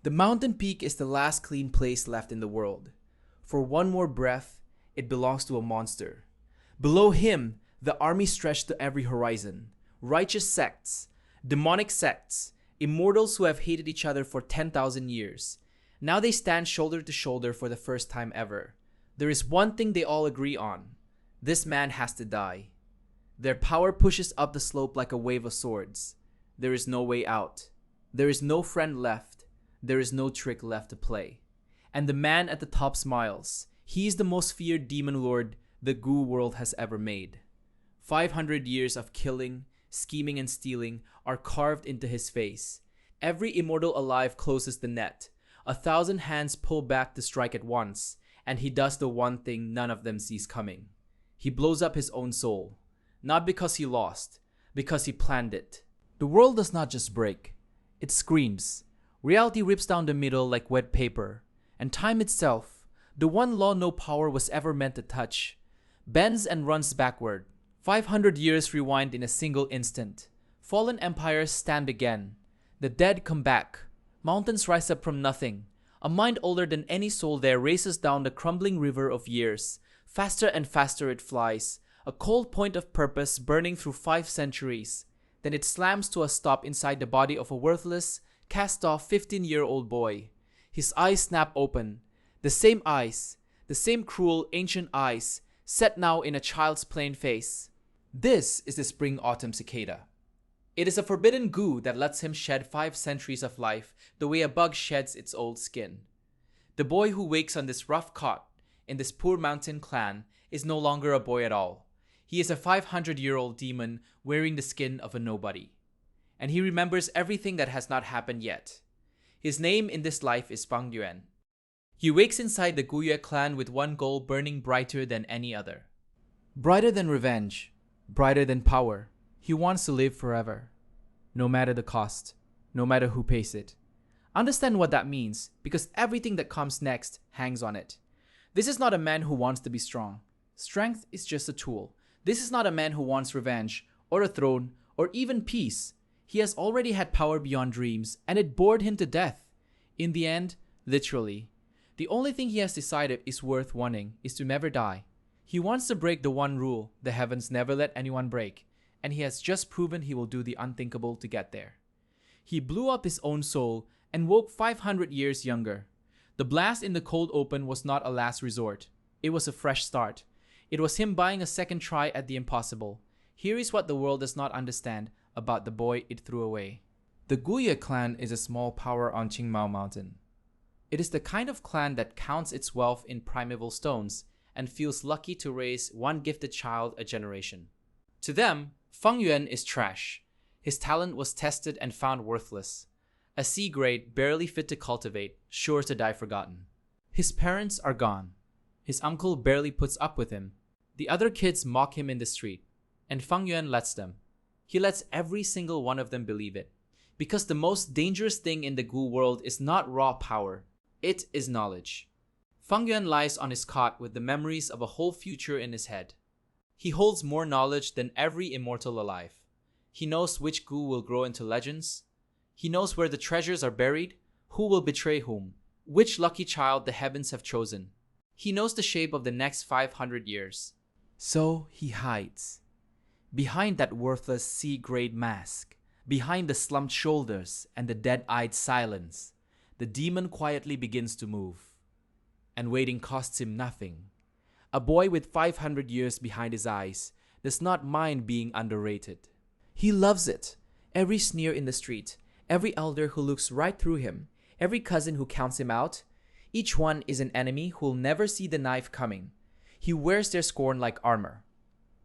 The mountain peak is the last clean place left in the world. For one more breath, it belongs to a monster. Below him, the army stretched to every horizon. Righteous sects, demonic sects, immortals who have hated each other for 10,000 years. Now they stand shoulder to shoulder for the first time ever. There is one thing they all agree on. This man has to die. Their power pushes up the slope like a wave of swords. There is no way out. There is no friend left. There is no trick left to play. And the man at the top smiles. He is the most feared demon lord the Goo world has ever made. 500 years of killing, scheming, and stealing are carved into his face. Every immortal alive closes the net. 1,000 hands pull back to strike at once, and he does the one thing none of them sees coming. He blows up his own soul. Not because he lost, because he planned it. The world does not just break. It screams. Reality rips down the middle like wet paper. And time itself, the one law no power was ever meant to touch, bends and runs backward. 500 years rewind in a single instant. Fallen empires stand again. The dead come back. Mountains rise up from nothing. A mind older than any soul there races down the crumbling river of years. Faster and faster it flies. A cold point of purpose burning through 5 centuries. Then it slams to a stop inside the body of a worthless, cast-off 15-year-old boy. His eyes snap open. The same eyes, the same cruel, ancient eyes, set now in a child's plain face. This is the Spring-Autumn Cicada. It is a forbidden goo that lets him shed 5 centuries of life the way a bug sheds its old skin. The boy who wakes on this rough cot in this poor mountain clan is no longer a boy at all. He is a 500-year-old demon wearing the skin of a nobody. And he remembers everything that has not happened yet. His name in this life is Fang Yuan. He wakes inside the Guyue clan with one goal burning brighter than any other. Brighter than revenge, brighter than power. He wants to live forever. No matter the cost, no matter who pays it. Understand what that means, because everything that comes next hangs on it. This is not a man who wants to be strong. Strength is just a tool. This is not a man who wants revenge, or a throne, or even peace. He has already had power beyond dreams, and it bored him to death. In the end, literally. The only thing he has decided is worth wanting is to never die. He wants to break the one rule the heavens never let anyone break, and he has just proven he will do the unthinkable to get there. He blew up his own soul and woke 500 years younger. The blast in the cold open was not a last resort. It was a fresh start. It was him buying a second try at the impossible. Here is what the world does not understand about the boy it threw away. The Guyue clan is a small power on Qingmao Mountain. It is the kind of clan that counts its wealth in primeval stones and feels lucky to raise one gifted child a generation. To them, Fang Yuan is trash. His talent was tested and found worthless. A C grade barely fit to cultivate, sure to die forgotten. His parents are gone. His uncle barely puts up with him. The other kids mock him in the street, and Fang Yuan lets them. He lets every single one of them believe it. Because the most dangerous thing in the Goo world is not raw power, it is knowledge. Fang Yuan lies on his cot with the memories of a whole future in his head. He holds more knowledge than every immortal alive. He knows which Goo will grow into legends. He knows where the treasures are buried, who will betray whom, which lucky child the heavens have chosen. He knows the shape of the next 500 years. So he hides. Behind that worthless C-grade mask, behind the slumped shoulders and the dead-eyed silence, the demon quietly begins to move. And waiting costs him nothing. A boy with 500 years behind his eyes does not mind being underrated. He loves it. Every sneer in the street, every elder who looks right through him, every cousin who counts him out, each one is an enemy who'll never see the knife coming. He wears their scorn like armor.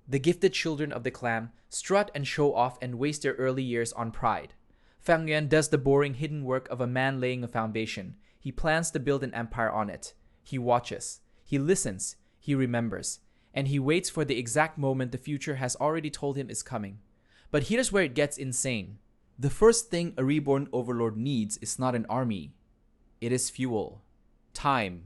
The gifted children of the clan strut and show off and waste their early years on pride. Fang Yuan does the boring hidden work of a man laying a foundation. He plans to build an empire on it. He watches. He listens. He remembers. And he waits for the exact moment the future has already told him is coming. But here's where it gets insane. The first thing a reborn overlord needs is not an army. It is fuel. Time.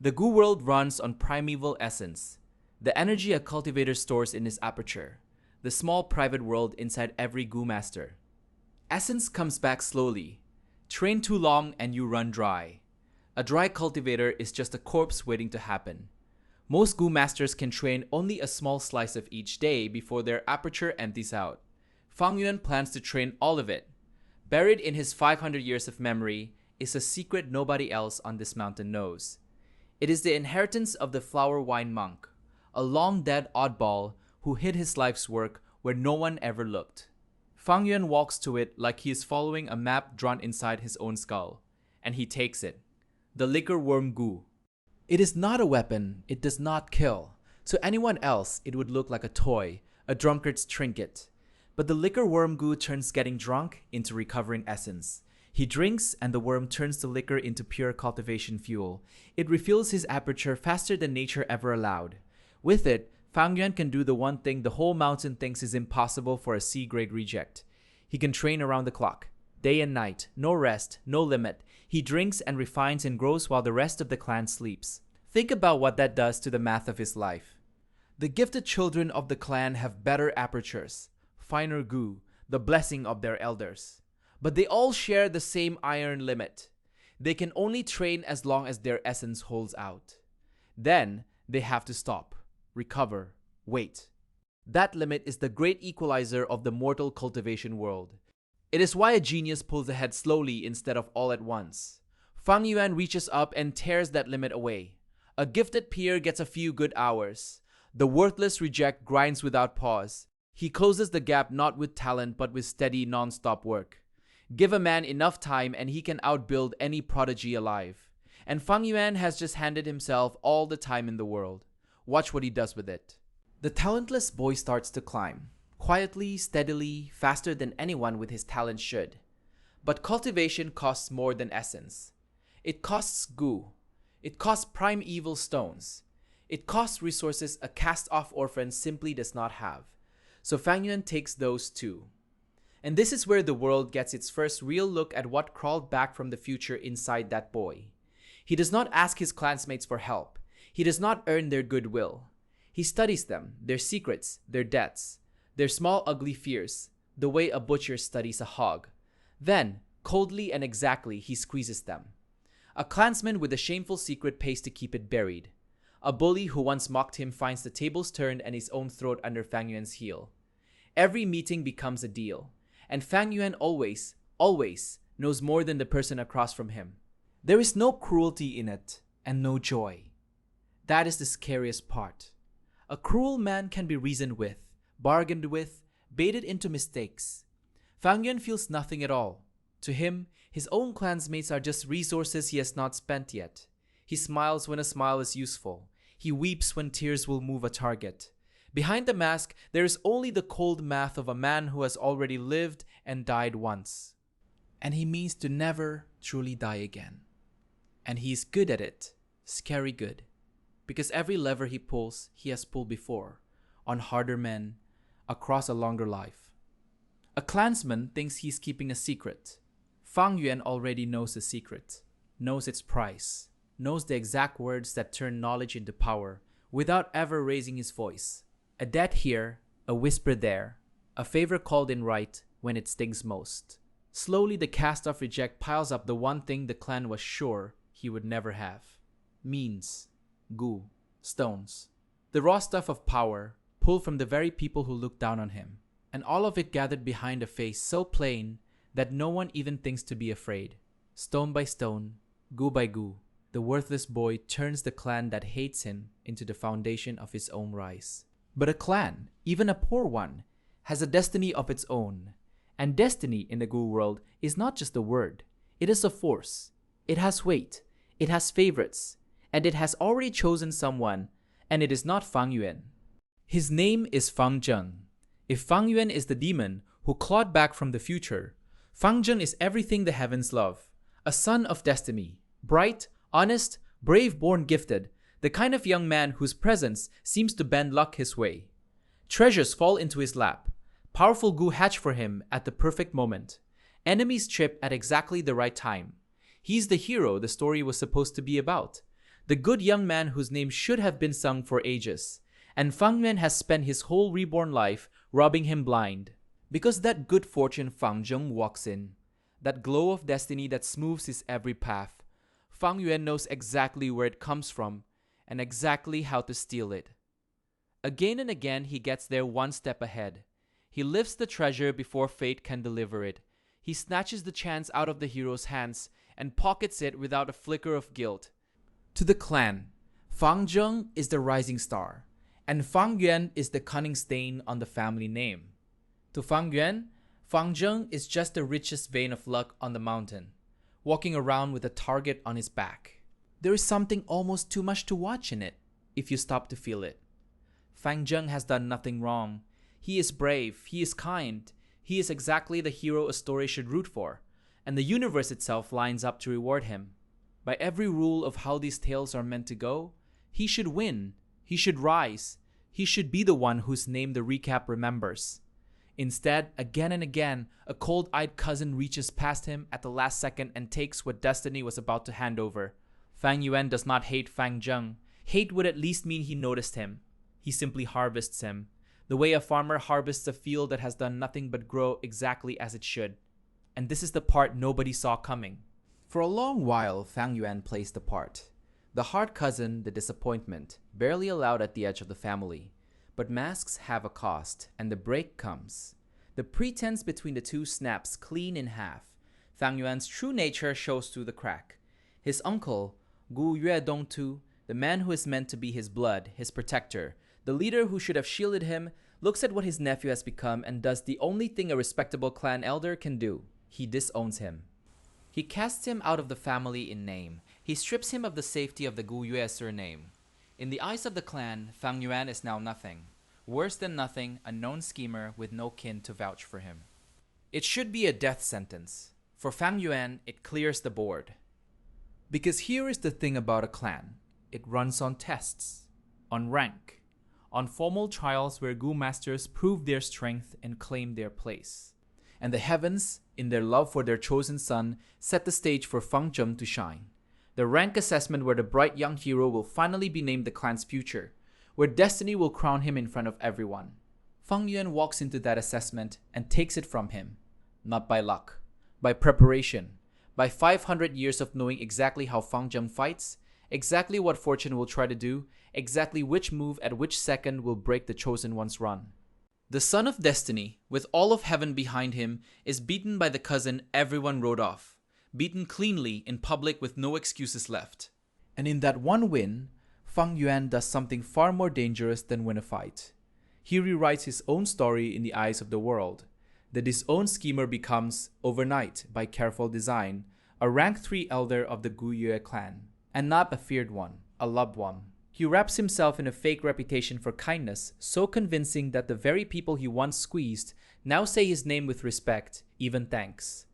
The Goo world runs on primeval essence. The energy a cultivator stores in his aperture. The small private world inside every Goo master. Essence comes back slowly. Train too long and you run dry. A dry cultivator is just a corpse waiting to happen. Most Gu masters can train only a small slice of each day before their aperture empties out. Fang Yuan plans to train all of it. Buried in his 500 years of memory is a secret nobody else on this mountain knows. It is the inheritance of the flower wine monk, a long-dead oddball who hid his life's work where no one ever looked. Fang Yuan walks to it like he is following a map drawn inside his own skull, and he takes it. The liquor worm Gu. It is not a weapon, it does not kill. To anyone else, it would look like a toy, a drunkard's trinket. But the liquor worm Gu turns getting drunk into recovering essence. He drinks and the worm turns the liquor into pure cultivation fuel. It refills his aperture faster than nature ever allowed. With it, Fang Yuan can do the one thing the whole mountain thinks is impossible for a C-grade reject. He can train around the clock. Day and night, no rest, no limit. He drinks and refines and grows while the rest of the clan sleeps. Think about what that does to the math of his life. The gifted children of the clan have better apertures, finer Gu, the blessing of their elders. But they all share the same iron limit. They can only train as long as their essence holds out. Then they have to stop, recover, wait. That limit is the great equalizer of the mortal cultivation world. It is why a genius pulls ahead slowly instead of all at once. Fang Yuan reaches up and tears that limit away. A gifted peer gets a few good hours. The worthless reject grinds without pause. He closes the gap not with talent but with steady non-stop work. Give a man enough time and he can outbuild any prodigy alive. And Fang Yuan has just handed himself all the time in the world. Watch what he does with it. The talentless boy starts to climb. Quietly, steadily, faster than anyone with his talent should. But cultivation costs more than essence. It costs Gu. It costs primeval stones. It costs resources a cast-off orphan simply does not have. So Fang Yuan takes those too. And this is where the world gets its first real look at what crawled back from the future inside that boy. He does not ask his clansmates for help. He does not earn their goodwill. He studies them, their secrets, their debts, their small ugly fears, the way a butcher studies a hog. Then, coldly and exactly, he squeezes them. A clansman with a shameful secret pays to keep it buried. A bully who once mocked him finds the tables turned and his own throat under Fang Yuan's heel. Every meeting becomes a deal. And Fang Yuan always knows more than the person across from him. There is no cruelty in it, and no joy. That is the scariest part. A cruel man can be reasoned with, bargained with, baited into mistakes. Fang Yuan feels nothing at all. To him, his own clansmates are just resources he has not spent yet. He smiles when a smile is useful. He weeps when tears will move a target. Behind the mask, there is only the cold math of a man who has already lived and died once. And he means to never truly die again. And he is good at it, scary good. Because every lever he pulls, he has pulled before, on harder men, across a longer life. A clansman thinks he's keeping a secret. Fang Yuan already knows the secret, knows its price, knows the exact words that turn knowledge into power, without ever raising his voice. A debt here, a whisper there, a favor called in right when it stings most. Slowly the cast-off reject piles up the one thing the clan was sure he would never have. Means, Gu, stones. The raw stuff of power, pulled from the very people who looked down on him. And all of it gathered behind a face so plain that no one even thinks to be afraid. Stone by stone, Gu by Gu, the worthless boy turns the clan that hates him into the foundation of his own rise. But a clan, even a poor one, has a destiny of its own. And destiny in the Gu world is not just a word. It is a force. It has weight. It has favorites. And it has already chosen someone, and it is not Fang Yuan. His name is Fang Zheng. If Fang Yuan is the demon who clawed back from the future, Fang Zheng is everything the heavens love. A son of destiny. Bright, honest, brave born gifted. The kind of young man whose presence seems to bend luck his way. Treasures fall into his lap. Powerful Gu hatch for him at the perfect moment. Enemies trip at exactly the right time. He's the hero the story was supposed to be about. The good young man whose name should have been sung for ages. And Fang Yuan has spent his whole reborn life robbing him blind. Because that good fortune Fang Zheng walks in. that glow of destiny that smooths his every path. Fang Yuan knows exactly where it comes from and exactly how to steal it. Again and again, he gets there one step ahead. He lifts the treasure before fate can deliver it. He snatches the chance out of the hero's hands and pockets it without a flicker of guilt. To the clan, Fang Zheng is the rising star, and Fang Yuan is the cunning stain on the family name. To Fang Yuan, Fang Zheng is just the richest vein of luck on the mountain, walking around with a target on his back. There is something almost too much to watch in it, if you stop to feel it. Fang Zheng has done nothing wrong. He is brave, he is kind, he is exactly the hero a story should root for, and the universe itself lines up to reward him. By every rule of how these tales are meant to go, he should win, he should rise, he should be the one whose name the recap remembers. Instead, again and again, a cold-eyed cousin reaches past him at the last second and takes what destiny was about to hand over. Fang Yuan does not hate Fang Zheng. Hate would at least mean he noticed him. He simply harvests him, the way a farmer harvests a field that has done nothing but grow exactly as it should. And this is the part nobody saw coming. For a long while, Fang Yuan plays the part. The hard cousin, the disappointment, barely allowed at the edge of the family. But masks have a cost, and the break comes. The pretense between the two snaps clean in half. Fang Yuan's true nature shows through the crack. His uncle, Gu Yuedongtu, the man who is meant to be his blood, his protector, the leader who should have shielded him, looks at what his nephew has become and does the only thing a respectable clan elder can do. He disowns him. He casts him out of the family in name. He strips him of the safety of the Gu Yue surname. In the eyes of the clan, Fang Yuan is now nothing. Worse than nothing, a known schemer with no kin to vouch for him. It should be a death sentence. For Fang Yuan, it clears the board. Because here is the thing about a clan. It runs on tests, on rank, on formal trials where Gu masters prove their strength and claim their place. And the heavens, in their love for their chosen son, set the stage for Fang Zheng to shine. The rank assessment where the bright young hero will finally be named the clan's future, where destiny will crown him in front of everyone. Fang Yuan walks into that assessment and takes it from him. Not by luck, by preparation, by 500 years of knowing exactly how Fang Zheng fights, exactly what fortune will try to do, exactly which move at which second will break the chosen one's run. The son of destiny, with all of heaven behind him, is beaten by the cousin everyone wrote off. Beaten cleanly in public with no excuses left. And in that one win, Fang Yuan does something far more dangerous than win a fight. He rewrites his own story in the eyes of the world. The disowned schemer becomes, overnight, by careful design, a rank 3 elder of the Gu Yue clan. And not a feared one, a loved one. He wraps himself in a fake reputation for kindness, so convincing that the very people he once squeezed now say his name with respect, even thanks.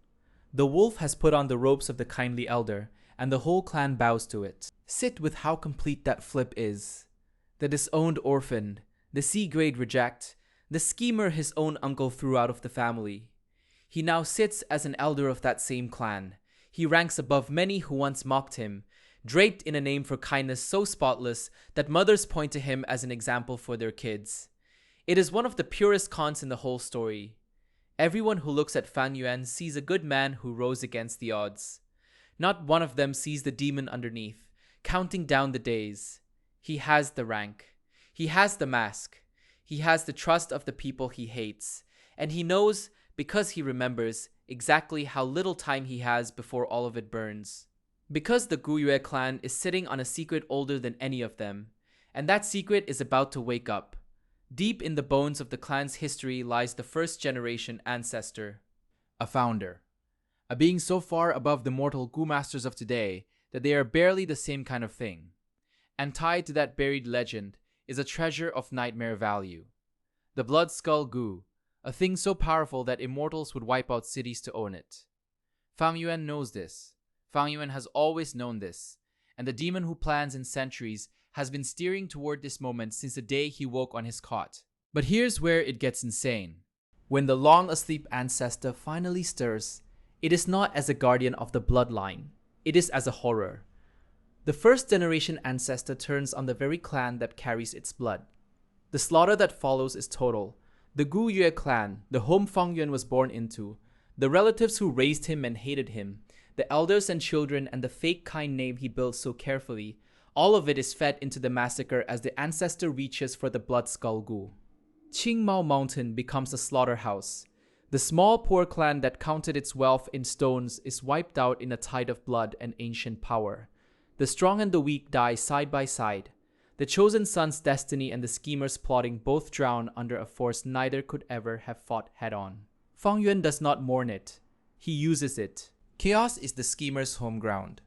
The wolf has put on the robes of the kindly elder, and the whole clan bows to it. Sit with how complete that flip is. The disowned orphan, the C-grade reject, the schemer his own uncle threw out of the family. He now sits as an elder of that same clan. He ranks above many who once mocked him, draped in a name for kindness so spotless that mothers point to him as an example for their kids. It is one of the purest cons in the whole story. Everyone who looks at Fang Yuan sees a good man who rose against the odds. Not one of them sees the demon underneath, counting down the days. He has the rank. He has the mask. He has the trust of the people he hates. And he knows, because he remembers, exactly how little time he has before all of it burns. Because the Gu Yue clan is sitting on a secret older than any of them, and that secret is about to wake up. Deep in the bones of the clan's history lies the first generation ancestor. A founder. A being so far above the mortal Gu masters of today that they are barely the same kind of thing. And tied to that buried legend is a treasure of nightmare value. The Blood Skull Gu, a thing so powerful that immortals would wipe out cities to own it. Fang Yuan knows this. Fang Yuan has always known this, and the demon who plans in centuries has been steering toward this moment since the day he woke on his cot. But here's where it gets insane. When the long-asleep ancestor finally stirs, it is not as a guardian of the bloodline, it is as a horror. The first-generation ancestor turns on the very clan that carries its blood. The slaughter that follows is total. The Gu Yue clan, the home Fang Yuan was born into, The relatives who raised him and hated him, the elders and children, and the fake kind name he built so carefully, all of it is fed into the massacre as the ancestor reaches for the blood skull gu. Qingmao Mountain becomes a slaughterhouse. The small poor clan that counted its wealth in stones is wiped out in a tide of blood and ancient power. The strong and the weak die side by side. The chosen son's destiny and the schemers plotting both drown under a force neither could ever have fought head-on. Fang Yuan does not mourn it. He uses it. Chaos is the schemer's home ground.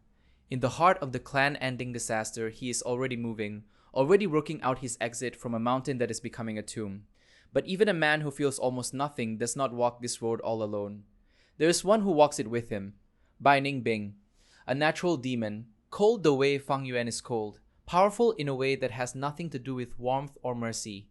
In the heart of the clan-ending disaster, he is already moving, already working out his exit from a mountain that is becoming a tomb. But even a man who feels almost nothing does not walk this road all alone. There is one who walks it with him, Bai Ningbing, a natural demon, cold the way Fang Yuan is cold, powerful in a way that has nothing to do with warmth or mercy.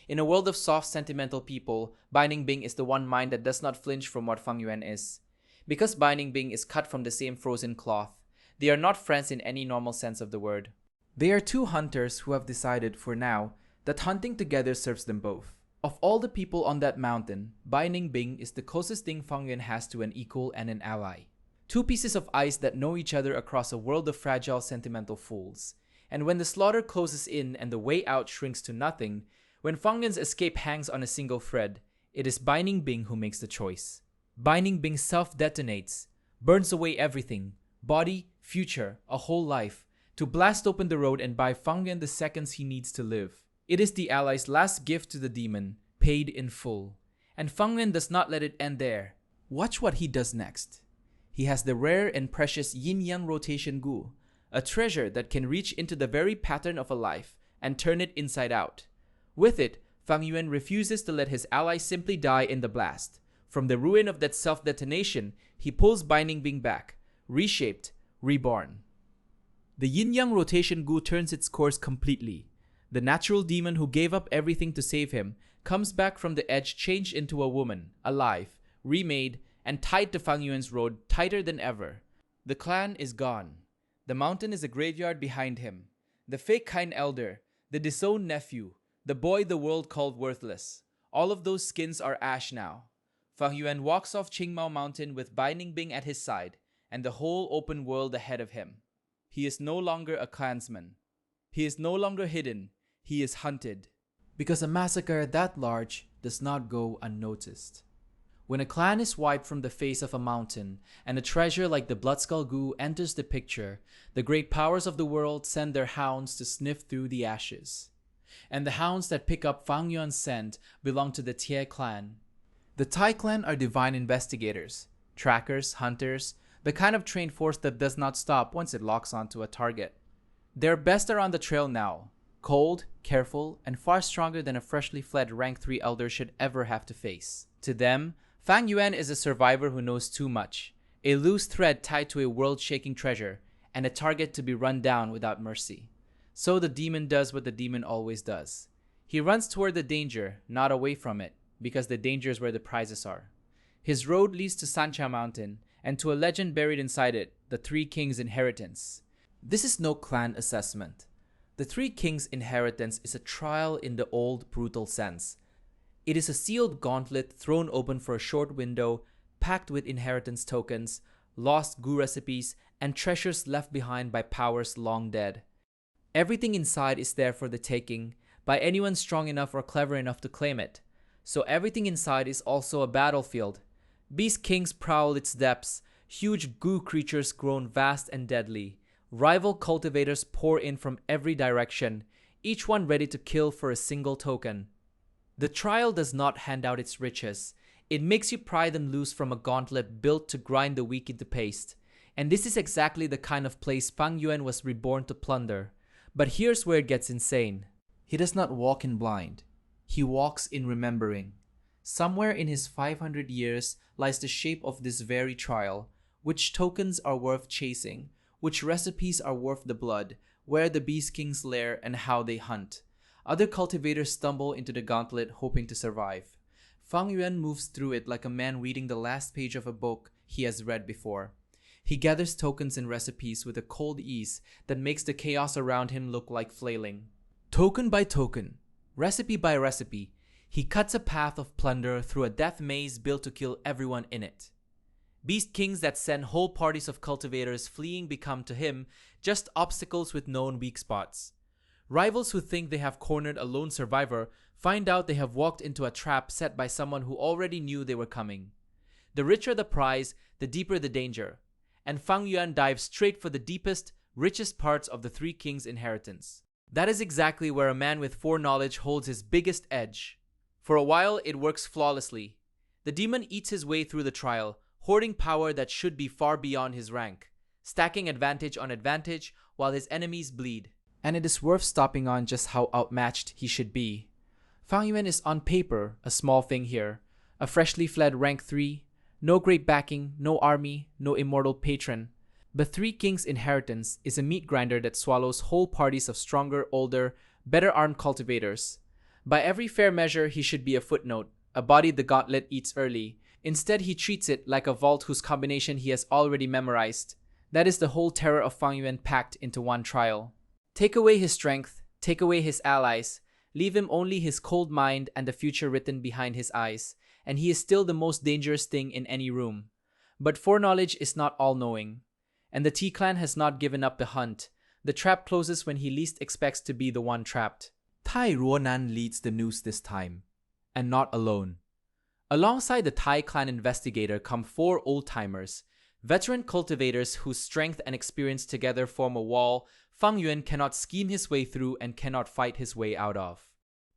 In a world of soft, sentimental people, Bai Ningbing is the one mind that does not flinch from what Fang Yuan is. Because Bai Ningbing is cut from the same frozen cloth, they are not friends in any normal sense of the word. They are two hunters who have decided, for now, that hunting together serves them both. Of all the people on that mountain, Bai Ningbing is the closest thing Fang Yuan has to an equal and an ally. Two pieces of ice that know each other across a world of fragile, sentimental fools. And when the slaughter closes in and the way out shrinks to nothing, when Fang Yuan's escape hangs on a single thread, it is Bai Ningbing who makes the choice. Bai Ningbing self-detonates, burns away everything, body, future, a whole life, to blast open the road and buy Fang Yuan the seconds he needs to live. It is the ally's last gift to the demon, paid in full. And Fang Yuan does not let it end there. Watch what he does next. He has the rare and precious yin-yang rotation gu, a treasure that can reach into the very pattern of a life and turn it inside out. With it, Fang Yuan refuses to let his ally simply die in the blast. From the ruin of that self-detonation, he pulls Bai Ningbing back, reshaped, reborn. The yin-yang rotation gu turns its course completely. The natural demon who gave up everything to save him comes back from the edge changed into a woman, alive, remade, and tied to Fang Yuan's road tighter than ever. The clan is gone. The mountain is a graveyard behind him. The fake kind elder, the disowned nephew, the boy the world called worthless. All of those skins are ash now. Fang Yuan walks off Qingmao Mountain with Bai Ningbing at his side and the whole open world ahead of him. He is no longer a clansman. He is no longer hidden. He is hunted. Because a massacre that large does not go unnoticed. When a clan is wiped from the face of a mountain and a treasure like the Bloodskull Gu enters the picture, the great powers of the world send their hounds to sniff through the ashes. And the hounds that pick up Fang Yuan's scent belong to the Tie clan. The Tai clan are divine investigators, trackers, hunters, the kind of trained force that does not stop once it locks onto a target. Their best are on the trail now, cold, careful, and far stronger than a freshly fled rank 3 elder should ever have to face. To them, Fang Yuan is a survivor who knows too much, a loose thread tied to a world-shaking treasure, and a target to be run down without mercy. So the demon does what the demon always does. He runs toward the danger, not away from it, because the danger is where the prizes are. His road leads to Sancha Mountain, and to a legend buried inside it, the Three Kings' inheritance. This is no clan assessment. The Three Kings' inheritance is a trial in the old, brutal sense. It is a sealed gauntlet thrown open for a short window, packed with inheritance tokens, lost gu recipes, and treasures left behind by powers long dead. Everything inside is there for the taking, by anyone strong enough or clever enough to claim it. So everything inside is also a battlefield. Beast kings prowl its depths, huge gu creatures grown vast and deadly. Rival cultivators pour in from every direction, each one ready to kill for a single token. The trial does not hand out its riches. It makes you pry them loose from a gauntlet built to grind the weak into paste. And this is exactly the kind of place Fang Yuan was reborn to plunder. But here's where it gets insane. He does not walk in blind. He walks in remembering. Somewhere in his 500 years lies the shape of this very trial, which tokens are worth chasing, which recipes are worth the blood, where the Beast Kings lair and how they hunt. Other cultivators stumble into the gauntlet hoping to survive. Fang Yuan moves through it like a man reading the last page of a book he has read before. He gathers tokens and recipes with a cold ease that makes the chaos around him look like flailing. Token by token, recipe by recipe, he cuts a path of plunder through a death maze built to kill everyone in it. Beast kings that send whole parties of cultivators fleeing become to him just obstacles with known weak spots. Rivals who think they have cornered a lone survivor find out they have walked into a trap set by someone who already knew they were coming. The richer the prize, the deeper the danger. And Fang Yuan dives straight for the deepest, richest parts of the Three Kings' inheritance. That is exactly where a man with foreknowledge holds his biggest edge. For a while, it works flawlessly. The demon eats his way through the trial, hoarding power that should be far beyond his rank, stacking advantage on advantage while his enemies bleed. And it is worth stopping on just how outmatched he should be. Fang Yuan is on paper a small thing here, a freshly fled rank 3, no great backing, no army, no immortal patron. But Three Kings' inheritance is a meat grinder that swallows whole parties of stronger, older, better armed cultivators. By every fair measure, he should be a footnote, a body the gauntlet eats early. Instead, he treats it like a vault whose combination he has already memorized. That is the whole terror of Fang Yuan packed into one trial. Take away his strength, take away his allies, leave him only his cold mind and the future written behind his eyes, and he is still the most dangerous thing in any room. But foreknowledge is not all-knowing. And the T-Clan has not given up the hunt. The trap closes when he least expects to be the one trapped. Tai Ruonan leads the news this time. And not alone. Alongside the Tai clan investigator come 4 old-timers, veteran cultivators whose strength and experience together form a wall Fang Yuan cannot scheme his way through and cannot fight his way out of.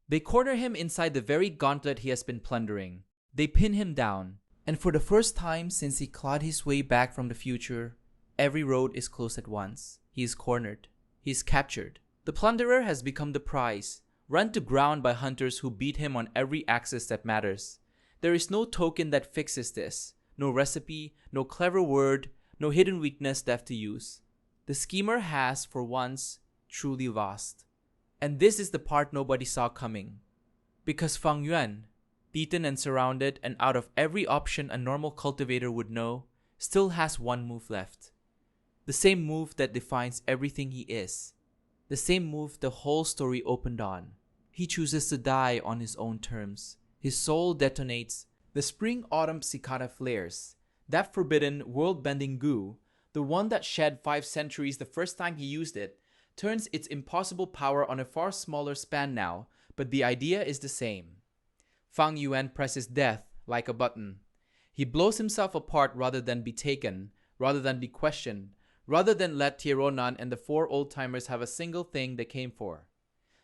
They corner him inside the very gauntlet he has been plundering. They pin him down. And for the first time since he clawed his way back from the future, every road is closed at once. He is cornered. He is captured. The plunderer has become the prize, run to ground by hunters who beat him on every axis that matters. There is no token that fixes this, no recipe, no clever word, no hidden weakness left to use. The schemer has, for once, truly lost. And this is the part nobody saw coming. Because Fang Yuan, beaten and surrounded and out of every option a normal cultivator would know, still has one move left. The same move that defines everything he is. The same move the whole story opened on. He chooses to die on his own terms. His soul detonates. The Spring-Autumn Cicada flares. That forbidden, world-bending goo, the one that shed 5 centuries the first time he used it, turns its impossible power on a far smaller span now, but the idea is the same. Fang Yuan presses death like a button. He blows himself apart rather than be taken, rather than be questioned, rather than let Tieronan and the 4 old-timers have a single thing they came for.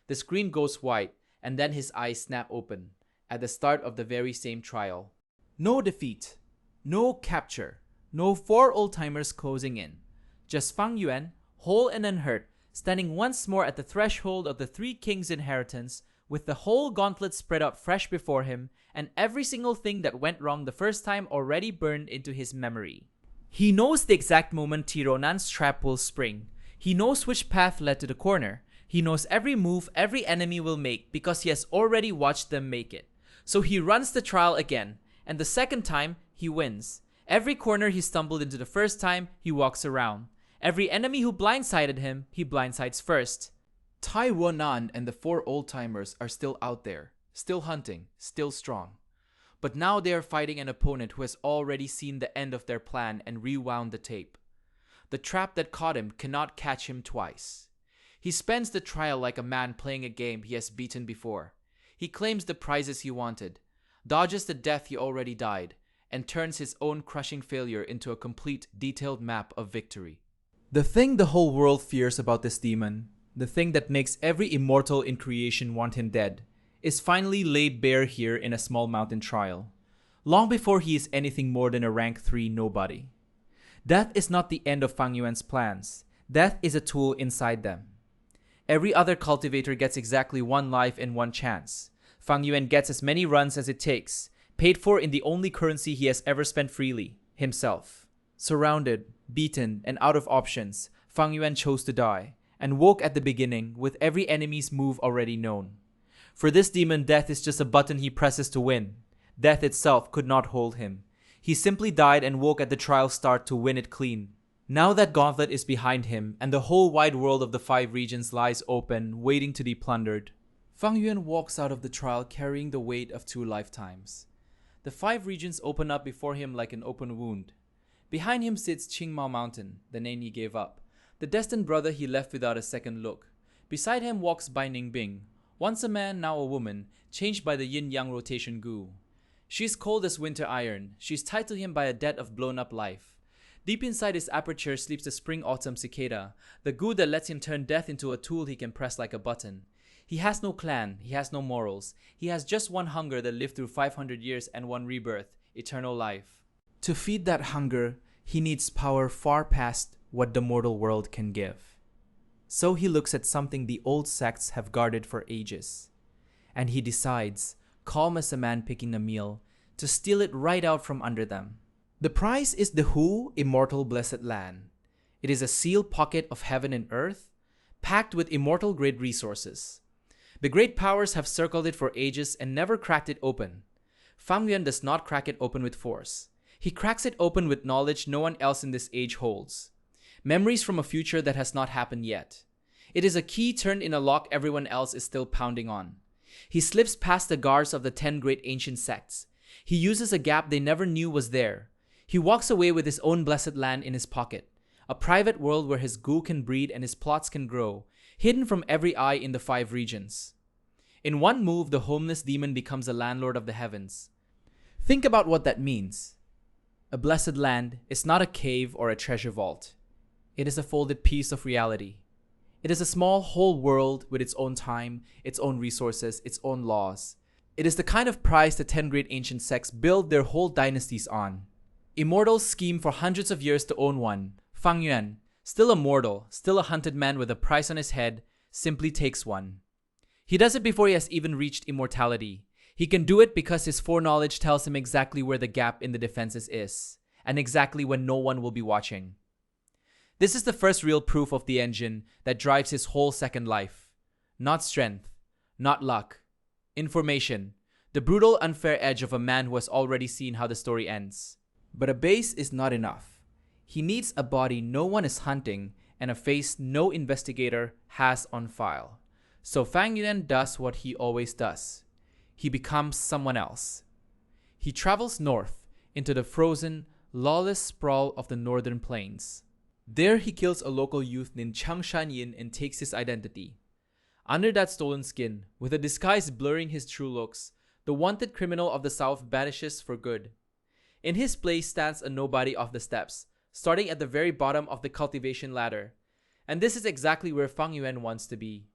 The screen goes white, and then his eyes snap open, at the start of the very same trial. No defeat, no capture, no 4 old-timers closing in. Just Fang Yuan, whole and unhurt, standing once more at the threshold of the Three Kings' inheritance, with the whole gauntlet spread out fresh before him, and every single thing that went wrong the first time already burned into his memory. He knows the exact moment Tironan's trap will spring. He knows which path led to the corner. He knows every move every enemy will make because he has already watched them make it. So he runs the trial again, and the second time, he wins. Every corner he stumbled into the first time, he walks around. Every enemy who blindsided him, he blindsides first. Tai Ruonan and the 4 old-timers are still out there, still hunting, still strong. But now they are fighting an opponent who has already seen the end of their plan and rewound the tape. The trap that caught him cannot catch him twice. He spends the trial like a man playing a game he has beaten before. He claims the prizes he wanted, dodges the death he already died, and turns his own crushing failure into a complete, detailed map of victory. The thing the whole world fears about this demon, the thing that makes every immortal in creation want him dead, is finally laid bare here in a small mountain trial, long before he is anything more than a rank 3 nobody. Death is not the end of Fang Yuan's plans. Death is a tool inside them. Every other cultivator gets exactly 1 life and 1 chance. Fang Yuan gets as many runs as it takes, paid for in the only currency he has ever spent freely, himself. Surrounded, beaten, and out of options, Fang Yuan chose to die, and woke at the beginning with every enemy's move already known. For this demon, death is just a button he presses to win. Death itself could not hold him. He simply died and woke at the trial start to win it clean. Now that gauntlet is behind him, and the whole wide world of the 5 regions lies open, waiting to be plundered. Fang Yuan walks out of the trial carrying the weight of 2 lifetimes. The 5 regions open up before him like an open wound. Behind him sits Qingmao Mountain, the name he gave up, the destined brother he left without a second look. Beside him walks Bai Ningbing, once a man, now a woman, changed by the yin-yang rotation goo. She's cold as winter iron. She's tied to him by a debt of blown-up life. Deep inside his aperture sleeps the Spring-Autumn Cicada, the goo that lets him turn death into a tool he can press like a button. He has no clan, he has no morals. He has just one hunger that lived through 500 years and one rebirth, eternal life. To feed that hunger, he needs power far past what the mortal world can give. So he looks at something the old sects have guarded for ages. And he decides, calm as a man picking a meal, to steal it right out from under them. The prize is the Hu Immortal Blessed Land. It is a sealed pocket of heaven and earth, packed with immortal grade resources. The great powers have circled it for ages and never cracked it open. Fang Yuan does not crack it open with force. He cracks it open with knowledge no one else in this age holds. Memories from a future that has not happened yet. It is a key turned in a lock everyone else is still pounding on. He slips past the guards of the 10 great ancient sects. He uses a gap they never knew was there. He walks away with his own blessed land in his pocket, a private world where his goo can breed and his plots can grow, hidden from every eye in the 5 regions. In one move, the homeless demon becomes a landlord of the heavens. Think about what that means. A blessed land is not a cave or a treasure vault. It is a folded piece of reality. It is a small whole world with its own time, its own resources, its own laws. It is the kind of prize the 10 great ancient sects build their whole dynasties on. Immortals scheme for hundreds of years to own one. Fang Yuan, still a mortal, still a hunted man with a price on his head, simply takes one. He does it before he has even reached immortality. He can do it because his foreknowledge tells him exactly where the gap in the defenses is, and exactly when no one will be watching. This is the first real proof of the engine that drives his whole second life. Not strength, not luck. Information, the brutal, unfair edge of a man who has already seen how the story ends. But a base is not enough. He needs a body no one is hunting and a face no investigator has on file. So Fang Yuan does what he always does. He becomes someone else. He travels north into the frozen, lawless sprawl of the northern plains. There he kills a local youth named Chang Shanyin and takes his identity. Under that stolen skin, with a disguise blurring his true looks, the wanted criminal of the south vanishes for good. In his place stands a nobody of the steppes, starting at the very bottom of the cultivation ladder. And this is exactly where Fang Yuan wants to be.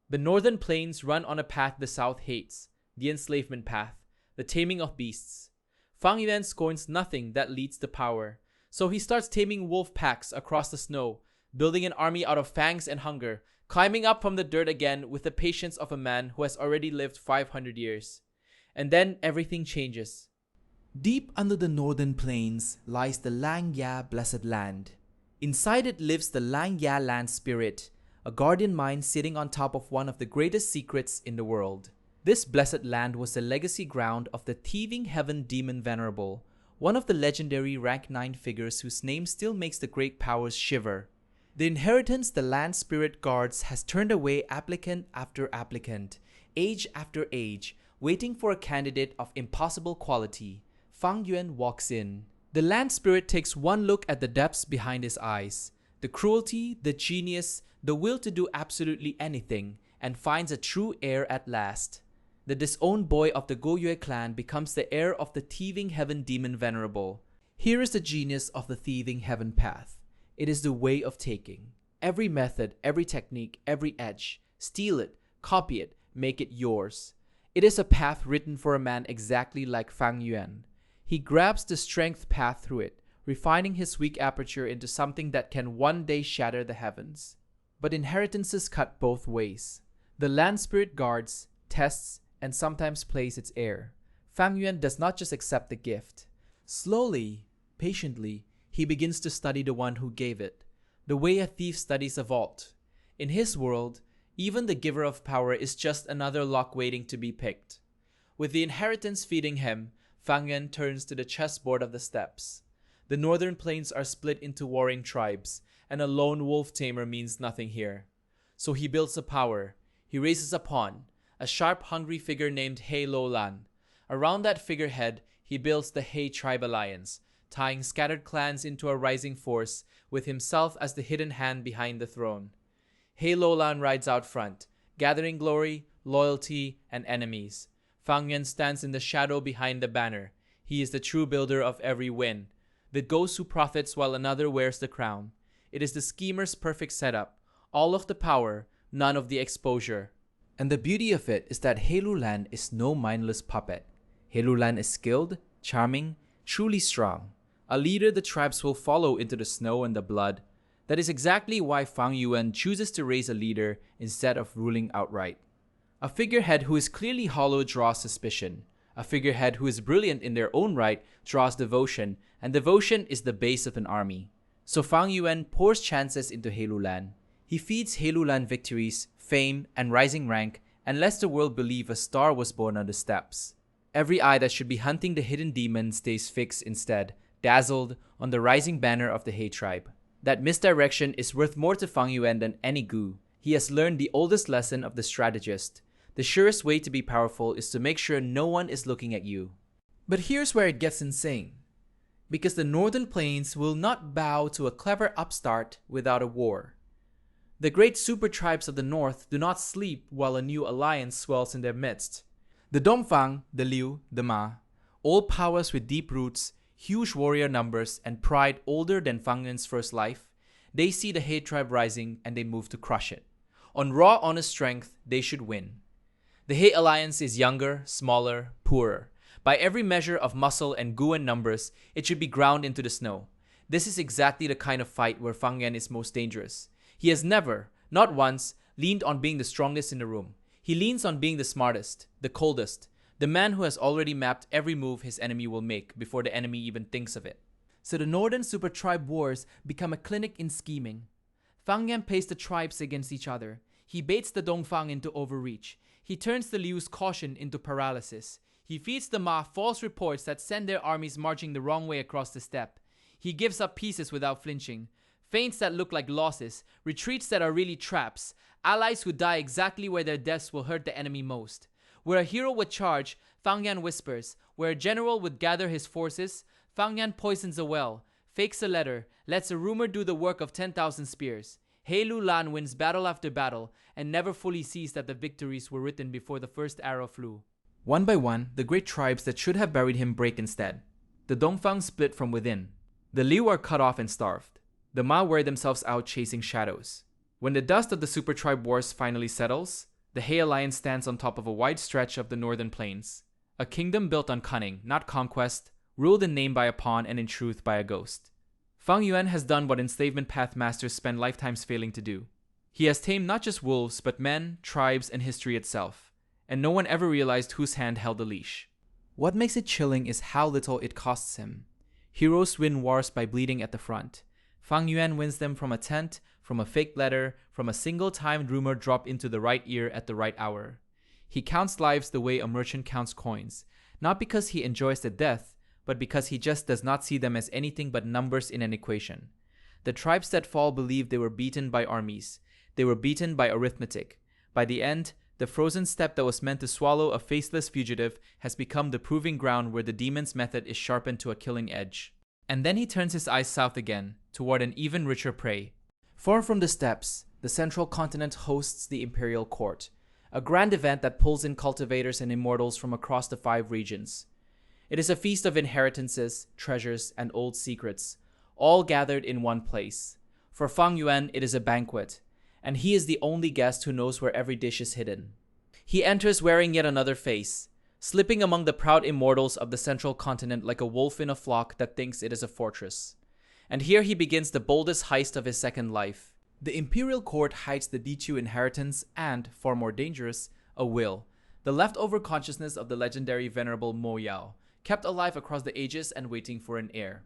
The northern plains run on a path the south hates, the enslavement path, the taming of beasts. Fang Yuan scorns nothing that leads to power, so he starts taming wolf packs across the snow, building an army out of fangs and hunger, climbing up from the dirt again with the patience of a man who has already lived 500 years. And then everything changes. Deep under the northern plains lies the xianxia Blessed Land. Inside it lives the xianxia Land Spirit, a guardian mind sitting on top of one of the greatest secrets in the world. This blessed land was the legacy ground of the thieving heaven demon Venerable, one of the legendary rank 9 figures whose name still makes the great powers shiver. The inheritance the land spirit guards has turned away applicant after applicant, age after age, waiting for a candidate of impossible quality. Fang Yuan walks in. The land spirit takes one look at the depths behind his eyes, the cruelty, the genius, the will to do absolutely anything, and finds a true heir at last. The disowned boy of the Goyue clan becomes the heir of the thieving heaven demon Venerable. Here is the genius of the thieving heaven path. It is the way of taking. Every method, every technique, every edge. Steal it, copy it, make it yours. It is a path written for a man exactly like Fang Yuan. He grabs the strength path through it, refining his weak aperture into something that can one day shatter the heavens. But inheritances cut both ways. The land spirit guards, tests, and sometimes plays its heir. Fang Yuan does not just accept the gift. Slowly, patiently, he begins to study the one who gave it, the way a thief studies a vault. In his world, even the giver of power is just another lock waiting to be picked. With the inheritance feeding him, Fang Yuan turns to the chessboard of the steppes. The northern plains are split into warring tribes, and a lone wolf tamer means nothing here. So he builds a power. He raises a pawn, a sharp, hungry figure named He Lo Lan. Around that figurehead, he builds the He Tribe Alliance, tying scattered clans into a rising force, with himself as the hidden hand behind the throne. He Lulan rides out front, gathering glory, loyalty, and enemies. Fang Yuan stands in the shadow behind the banner. He is the true builder of every win, the ghost who profits while another wears the crown. It is the schemer's perfect setup, all of the power, none of the exposure. And the beauty of it is that He Lulan is no mindless puppet. He Lulan is skilled, charming, truly strong. A leader the tribes will follow into the snow and the blood. That is exactly why Fang Yuan chooses to raise a leader instead of ruling outright. A figurehead who is clearly hollow draws suspicion. A figurehead who is brilliant in their own right draws devotion, and devotion is the base of an army. So Fang Yuan pours chances into He Lulan. He feeds He Lulan victories, fame, and rising rank, and lets the world believe a star was born on the steppes. Every eye that should be hunting the hidden demon stays fixed instead, dazzled on the rising banner of the He tribe. That misdirection is worth more to Fang Yuan than any gu. He has learned the oldest lesson of the strategist. The surest way to be powerful is to make sure no one is looking at you. But here's where it gets insane. Because the northern plains will not bow to a clever upstart without a war. The great super tribes of the north do not sleep while a new alliance swells in their midst. The Dongfang, the Liu, the Ma, old powers with deep roots, huge warrior numbers, and pride older than Fang Yuan's first life, they see the He tribe rising and they move to crush it. On raw honest strength, they should win. The He alliance is younger, smaller, poorer. By every measure of muscle and gu and numbers, it should be ground into the snow. This is exactly the kind of fight where Fang Yuan is most dangerous. He has never, not once, leaned on being the strongest in the room. He leans on being the smartest, the coldest, the man who has already mapped every move his enemy will make before the enemy even thinks of it. So the Northern Super Tribe Wars become a clinic in scheming. Fang Yuan pays the tribes against each other. He baits the Dongfang into overreach. He turns the Liu's caution into paralysis. He feeds the Ma false reports that send their armies marching the wrong way across the steppe. He gives up pieces without flinching. Feints that look like losses, retreats that are really traps, allies who die exactly where their deaths will hurt the enemy most. Where a hero would charge, Fang Yuan whispers. Where a general would gather his forces, Fang Yuan poisons a well, fakes a letter, lets a rumor do the work of 10,000 spears. He Lulan wins battle after battle and never fully sees that the victories were written before the first arrow flew. One by one, the great tribes that should have buried him break instead. The Dongfang split from within. The Liu are cut off and starved. The Ma wear themselves out chasing shadows. When the dust of the Super Tribe Wars finally settles, the He Alliance stands on top of a wide stretch of the northern plains. A kingdom built on cunning, not conquest, ruled in name by a pawn and in truth by a ghost. Fang Yuan has done what enslavement path masters spend lifetimes failing to do. He has tamed not just wolves, but men, tribes, and history itself. And no one ever realized whose hand held the leash. What makes it chilling is how little it costs him. Heroes win wars by bleeding at the front. Fang Yuan wins them from a tent, from a fake letter, from a single-timed rumor dropped into the right ear at the right hour. He counts lives the way a merchant counts coins, not because he enjoys the death, but because he just does not see them as anything but numbers in an equation. The tribes that fall believe they were beaten by armies. They were beaten by arithmetic. By the end, the frozen steppe that was meant to swallow a faceless fugitive has become the proving ground where the demon's method is sharpened to a killing edge. And then he turns his eyes south again, toward an even richer prey. Far from the steppes, the central continent hosts the Imperial Court, a grand event that pulls in cultivators and immortals from across the 5 regions. It is a feast of inheritances, treasures, and old secrets, all gathered in one place. For Fang Yuan, it is a banquet, and he is the only guest who knows where every dish is hidden. He enters wearing yet another face, slipping among the proud immortals of the central continent like a wolf in a flock that thinks it is a fortress. And here he begins the boldest heist of his second life. The Imperial Court hides the Dichu inheritance and, far more dangerous, a will, the leftover consciousness of the legendary venerable Mo Yao, kept alive across the ages and waiting for an heir.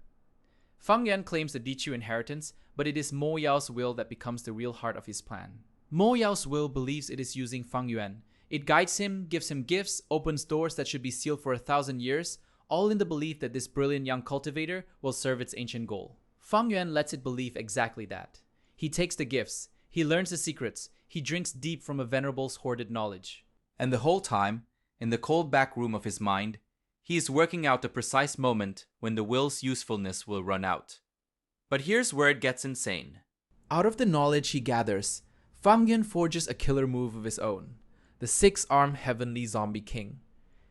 Fang Yuan claims the Dichu inheritance, but it is Mo Yao's will that becomes the real heart of his plan. Mo Yao's will believes it is using Fang Yuan. It guides him, gives him gifts, opens doors that should be sealed for 1,000 years, all in the belief that this brilliant young cultivator will serve its ancient goal. Fang Yuan lets it believe exactly that. He takes the gifts, he learns the secrets, he drinks deep from a venerable's hoarded knowledge. And the whole time, in the cold back room of his mind, He is working out the precise moment when the will's usefulness will run out. But here's where it gets insane. Out of the knowledge he gathers, Fang Yuan forges a killer move of his own, the six-armed Heavenly Zombie King.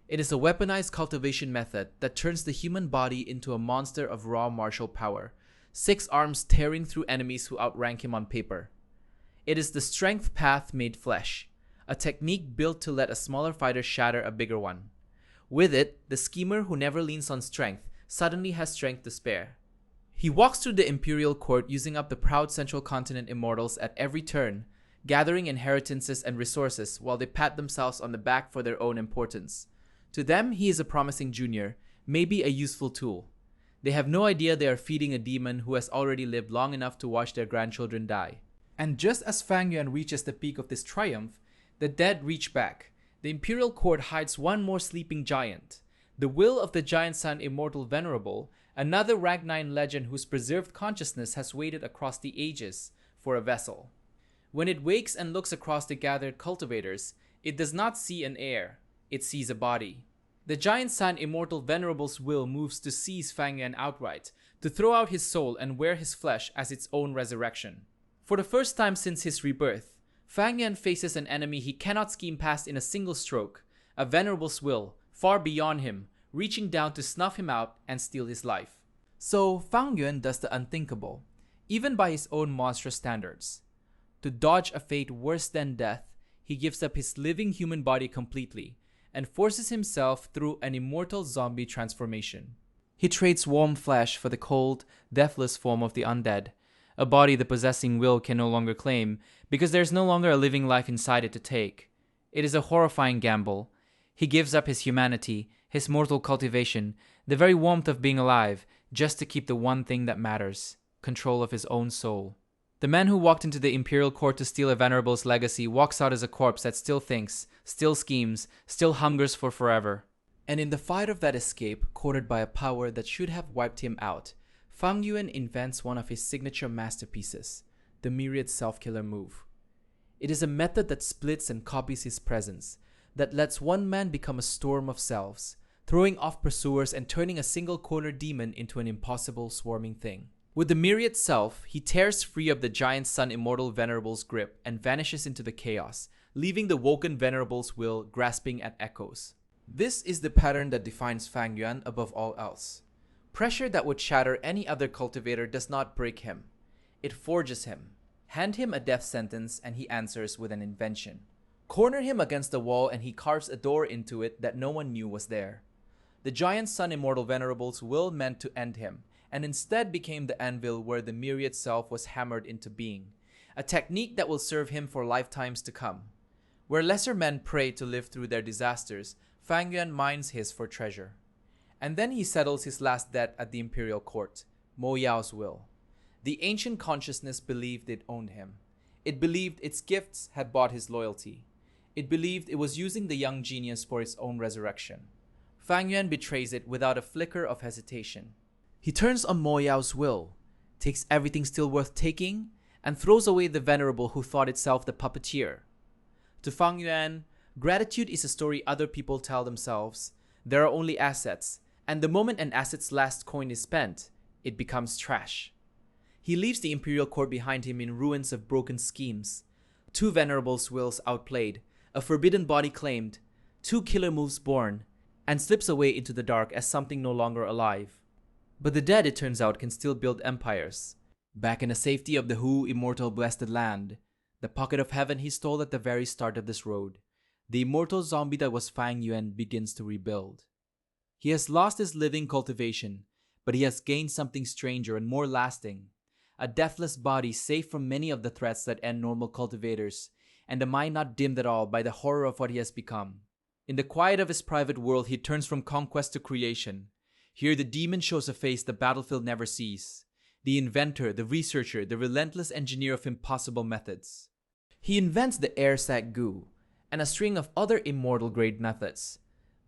It is a weaponized cultivation method that turns the human body into a monster of raw martial power, 6 arms tearing through enemies who outrank him on paper. It is the strength path made flesh, a technique built to let a smaller fighter shatter a bigger one. With it, the schemer who never leans on strength suddenly has strength to spare. He walks through the Imperial Court using up the proud Central Continent immortals at every turn, gathering inheritances and resources while they pat themselves on the back for their own importance. To them, he is a promising junior, maybe a useful tool. They have no idea they are feeding a demon who has already lived long enough to watch their grandchildren die. And just as Fang Yuan reaches the peak of this triumph, the dead reach back. The Imperial Court hides one more sleeping giant. The will of the giant son Immortal Venerable, another rank 9 legend whose preserved consciousness has waited across the ages for a vessel. When it wakes and looks across the gathered cultivators, it does not see an heir, it sees a body. The giant son Immortal Venerable's will moves to seize Fang Yuan outright, to throw out his soul and wear his flesh as its own resurrection. For the first time since his rebirth, Fang Yuan faces an enemy he cannot scheme past in a single stroke, a Venerable's will, far beyond him, reaching down to snuff him out and steal his life. So Fang Yuan does the unthinkable, even by his own monstrous standards. To dodge a fate worse than death, he gives up his living human body completely, and forces himself through an immortal zombie transformation. He trades warm flesh for the cold, deathless form of the undead, a body the possessing will can no longer claim, because there is no longer a living life inside it to take. It is a horrifying gamble. He gives up his humanity, his mortal cultivation, the very warmth of being alive, just to keep the one thing that matters, control of his own soul. The man who walked into the Imperial Court to steal a Venerable's legacy walks out as a corpse that still thinks, still schemes, still hungers for forever. And in the fight of that escape, courted by a power that should have wiped him out, Fang Yuan invents one of his signature masterpieces, the Myriad Self-Killer move. It is a method that splits and copies his presence, that lets one man become a storm of selves, throwing off pursuers and turning a single corner demon into an impossible swarming thing. With the Myriad Self, he tears free of the giant son Immortal Venerable's grip and vanishes into the chaos, leaving the woken Venerable's will grasping at echoes. This is the pattern that defines Fang Yuan above all else. Pressure that would shatter any other cultivator does not break him. It forges him. Hand him a death sentence and he answers with an invention. Corner him against the wall and he carves a door into it that no one knew was there. The giant son Immortal Venerable's will meant to end him, and instead became the anvil where the Myriad Self was hammered into being, a technique that will serve him for lifetimes to come. Where lesser men pray to live through their disasters, Fang Yuan mines his for treasure. And then he settles his last debt at the Imperial Court, Mo Yao's will. The ancient consciousness believed it owned him. It believed its gifts had bought his loyalty. It believed it was using the young genius for its own resurrection. Fang Yuan betrays it without a flicker of hesitation. He turns on Mo Yao's will, takes everything still worth taking, and throws away the Venerable who thought itself the puppeteer. To Fang Yuan, gratitude is a story other people tell themselves. There are only assets, and the moment an asset's last coin is spent, it becomes trash. He leaves the Imperial Court behind him in ruins of broken schemes. 2 Venerable's wills outplayed, a forbidden body claimed, 2 killer moves born, and slips away into the dark as something no longer alive. But the dead, it turns out, can still build empires. Back in the safety of the Hu immortal blessed land, the pocket of heaven he stole at the very start of this road, the immortal zombie that was Fang Yuan begins to rebuild. He has lost his living cultivation, but he has gained something stranger and more lasting. A deathless body safe from many of the threats that end normal cultivators, and a mind not dimmed at all by the horror of what he has become. In the quiet of his private world, he turns from conquest to creation. Here the demon shows a face the battlefield never sees. The inventor, the researcher, the relentless engineer of impossible methods. He invents the air sac goo, and a string of other immortal-grade methods,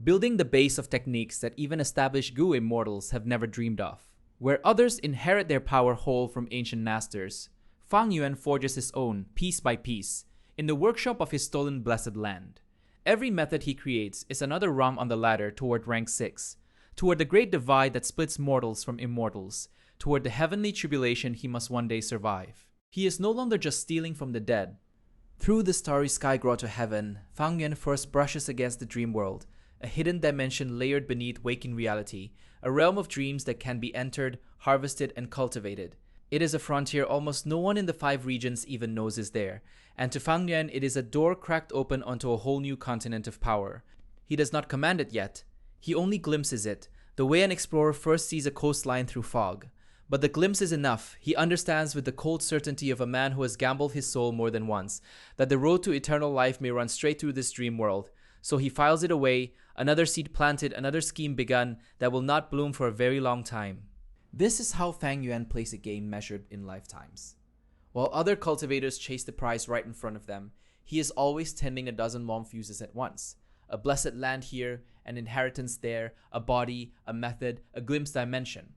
building the base of techniques that even established goo immortals have never dreamed of. Where others inherit their power whole from ancient masters, Fang Yuan forges his own, piece by piece, in the workshop of his stolen blessed land. Every method he creates is another rung on the ladder toward rank 6, toward the great divide that splits mortals from immortals, toward the heavenly tribulation he must one day survive. He is no longer just stealing from the dead. Through the starry sky grotto heaven, Fang Yuan first brushes against the dream world, a hidden dimension layered beneath waking reality, a realm of dreams that can be entered, harvested, and cultivated. It is a frontier almost no one in the 5 regions even knows is there, and to Fang Yuan it is a door cracked open onto a whole new continent of power. He does not command it yet. He only glimpses it, the way an explorer first sees a coastline through fog. But the glimpse is enough. He understands with the cold certainty of a man who has gambled his soul more than once, that the road to eternal life may run straight through this dream world. So he files it away, another seed planted, another scheme begun that will not bloom for a very long time. This is how Fang Yuan plays a game measured in lifetimes. While other cultivators chase the prize right in front of them, he is always tending a dozen warm fuses at once. A blessed land here, an inheritance there, a body, a method, a glimpse dimension.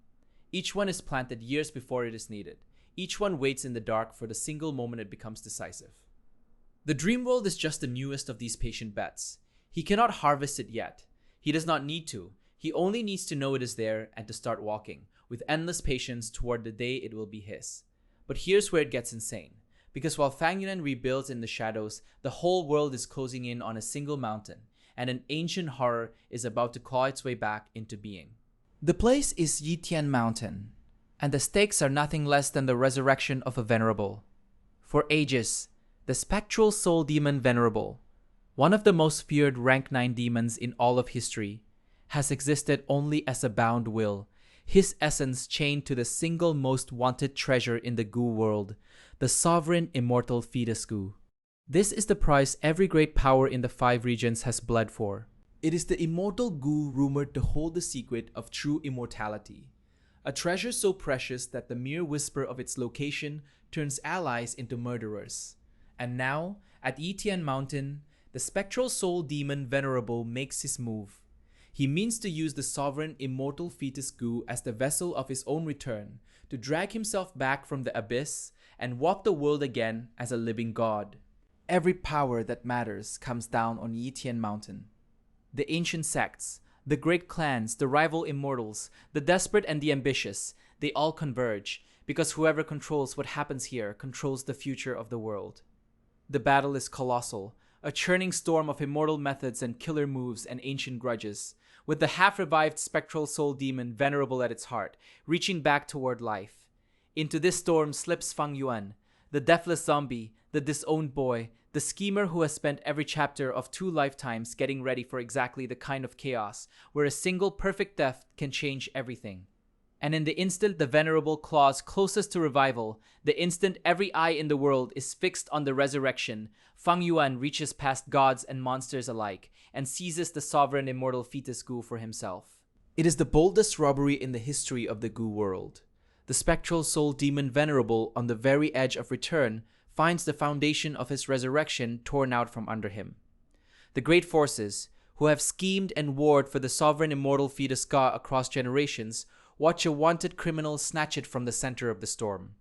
Each one is planted years before it is needed. Each one waits in the dark for the single moment it becomes decisive. The dream world is just the newest of these patient bets. He cannot harvest it yet. He does not need to. He only needs to know it is there and to start walking, with endless patience toward the day it will be his. But here's where it gets insane. Because while Fang Yuan rebuilds in the shadows, the whole world is closing in on a single mountain, and an ancient horror is about to claw its way back into being. The place is Yitian Mountain, and the stakes are nothing less than the resurrection of a venerable. For ages, the spectral soul demon Venerable, one of the most feared rank 9 demons in all of history, has existed only as a bound will, his essence chained to the single most wanted treasure in the goo world, the sovereign immortal fetus goo. This is the price every great power in the 5 regions has bled for. It is the immortal goo rumored to hold the secret of true immortality, a treasure so precious that the mere whisper of its location turns allies into murderers. And now, at Yitian Mountain, the spectral soul demon Venerable makes his move. He means to use the sovereign immortal fetus goo as the vessel of his own return, to drag himself back from the abyss and walk the world again as a living god. Every power that matters comes down on Yitian Mountain. The ancient sects, the great clans, the rival immortals, the desperate and the ambitious, they all converge, because whoever controls what happens here controls the future of the world. The battle is colossal, a churning storm of immortal methods and killer moves and ancient grudges, with the half-revived spectral soul demon Venerable at its heart, reaching back toward life. Into this storm slips Fang Yuan, the deathless zombie, the disowned boy, the schemer who has spent every chapter of 2 lifetimes getting ready for exactly the kind of chaos where a single perfect death can change everything. And in the instant the Venerable claws closest to revival, the instant every eye in the world is fixed on the resurrection, Fang Yuan reaches past gods and monsters alike and seizes the sovereign immortal fetus goo for himself. It is the boldest robbery in the history of the goo world. The spectral soul demon Venerable, on the very edge of return, finds the foundation of his resurrection torn out from under him. The great forces, who have schemed and warred for the sovereign immortal fetus Ga across generations, watch a wanted criminal snatch it from the center of the storm.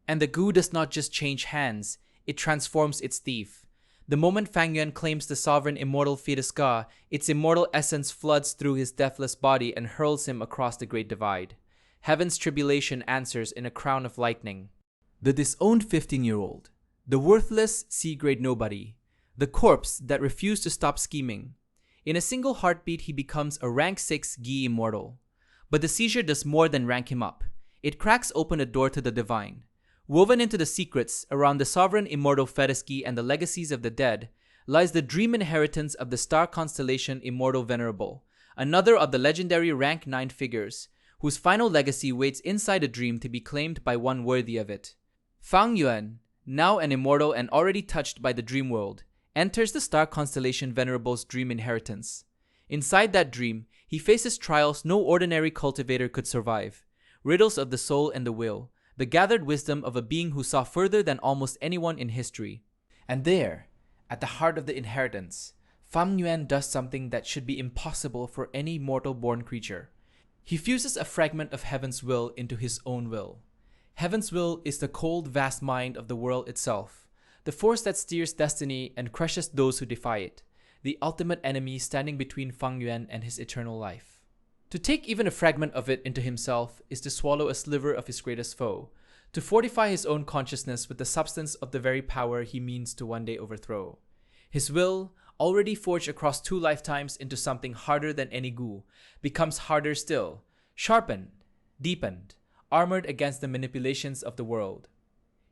And the goo does not just change hands, it transforms its thief. The moment Fang Yuan claims the sovereign immortal fetus Ga, its immortal essence floods through his deathless body and hurls him across the great divide. Heaven's tribulation answers in a crown of lightning. The disowned 15-year-old, the worthless C-grade nobody, the corpse that refused to stop scheming. In a single heartbeat, he becomes a rank 6 Gi immortal. But the seizure does more than rank him up. It cracks open a door to the divine. Woven into the secrets around the sovereign immortal fetus Gi and the legacies of the dead lies the dream inheritance of the star constellation Immortal Venerable, another of the legendary rank 9 figures, whose final legacy waits inside a dream to be claimed by one worthy of it. Fang Yuan, now an immortal and already touched by the dream world, enters the star constellation Venerable's dream inheritance. Inside that dream, he faces trials no ordinary cultivator could survive, riddles of the soul and the will, the gathered wisdom of a being who saw further than almost anyone in history. And there, at the heart of the inheritance, Fang Yuan does something that should be impossible for any mortal-born creature. He fuses a fragment of Heaven's will into his own will. Heaven's will is the cold, vast mind of the world itself, the force that steers destiny and crushes those who defy it. the ultimate enemy standing between Fang Yuan and his eternal life. To take even a fragment of it into himself is to swallow a sliver of his greatest foe, to fortify his own consciousness with the substance of the very power he means to one day overthrow. His will, already forged across 2 lifetimes into something harder than any gu, becomes harder still, sharpened, deepened, armored against the manipulations of the world.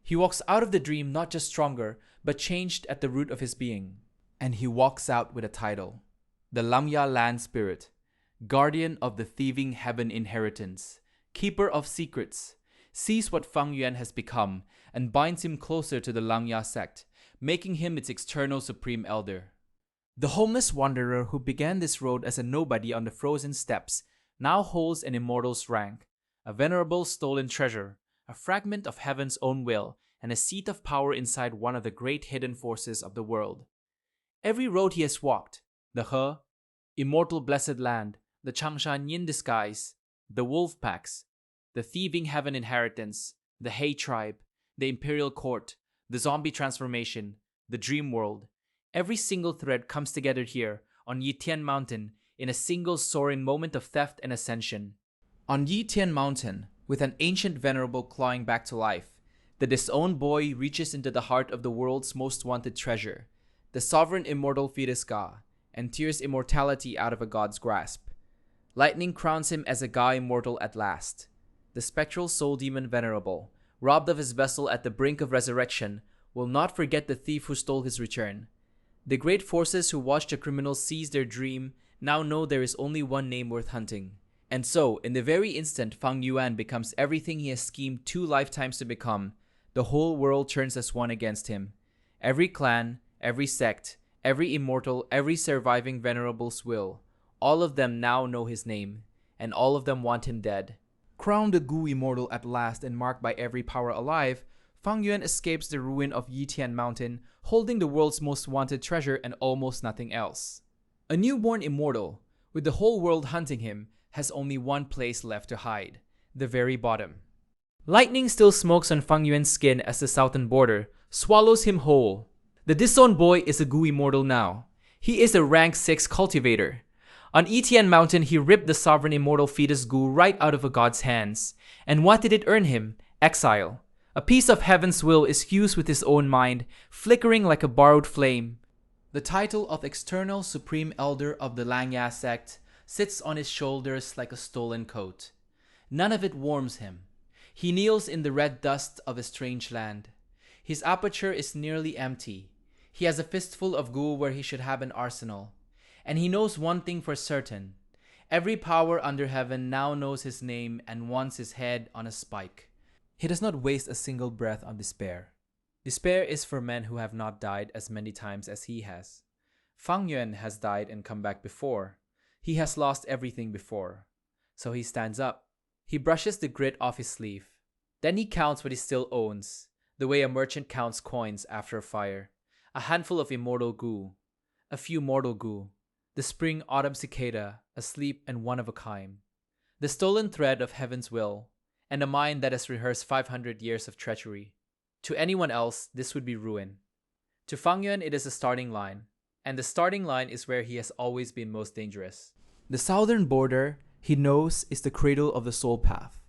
He walks out of the dream not just stronger, but changed at the root of his being. And he walks out with a title: the Lamya Land Spirit, Guardian of the Thieving Heaven Inheritance, Keeper of Secrets, sees what Fang Yuan has become and binds him closer to the Lamya sect, making him its external supreme elder. The homeless wanderer who began this road as a nobody on the frozen steppes now holds an immortal's rank, a venerable stolen treasure, a fragment of heaven's own will, and a seat of power inside one of the great hidden forces of the world. Every road he has walked, the He, immortal blessed land, the Changshan Yin disguise, the wolf packs, the thieving heaven inheritance, the He tribe, the imperial court, the zombie transformation, the dream world, every single thread comes together here on Yitian Mountain in a single soaring moment of theft and ascension. On Yitian Mountain, with an ancient venerable clawing back to life, the disowned boy reaches into the heart of the world's most wanted treasure, the sovereign immortal fetus Ga, and tears immortality out of a god's grasp. Lightning crowns him as a Ga immortal at last. The spectral soul demon venerable, robbed of his vessel at the brink of resurrection, will not forget the thief who stole his return. The great forces who watched the criminals seize their dream now know there is only one name worth hunting. And so, in the very instant Fang Yuan becomes everything he has schemed 2 lifetimes to become, the whole world turns as one against him. Every clan, every sect, every immortal, every surviving venerable's will, all of them now know his name, and all of them want him dead. Crowned a Gu immortal at last and marked by every power alive, Fang Yuan escapes the ruin of Yitian Mountain, holding the world's most wanted treasure and almost nothing else. A newborn immortal, with the whole world hunting him, has only one place left to hide: the very bottom. Lightning still smokes on Fang Yuan's skin as the southern border swallows him whole. The disowned boy is a Gu immortal now. He is a rank 6 cultivator. On Yitian Mountain, he ripped the sovereign immortal fetus Gu right out of a god's hands. And what did it earn him? Exile. A piece of heaven's will is fused with his own mind, flickering like a borrowed flame. The title of external supreme elder of the Langya sect sits on his shoulders like a stolen coat. None of it warms him. He kneels in the red dust of a strange land. His aperture is nearly empty. He has a fistful of Gu where he should have an arsenal. And he knows one thing for certain. Every power under heaven now knows his name and wants his head on a spike. He does not waste a single breath on despair. Despair is for men who have not died as many times as he has. Fang Yuan has died and come back before. He has lost everything before. So he stands up. He brushes the grit off his sleeve. Then he counts what he still owns, the way a merchant counts coins after a fire. A handful of immortal Gu. A few mortal Gu. The Spring-Autumn Cicada, asleep and one of a kind. The stolen thread of heaven's will, and a mind that has rehearsed 500 years of treachery. To anyone else, this would be ruin. To Fang Yuan, it is a starting line, and the starting line is where he has always been most dangerous. The southern border, he knows, is the cradle of the soul path.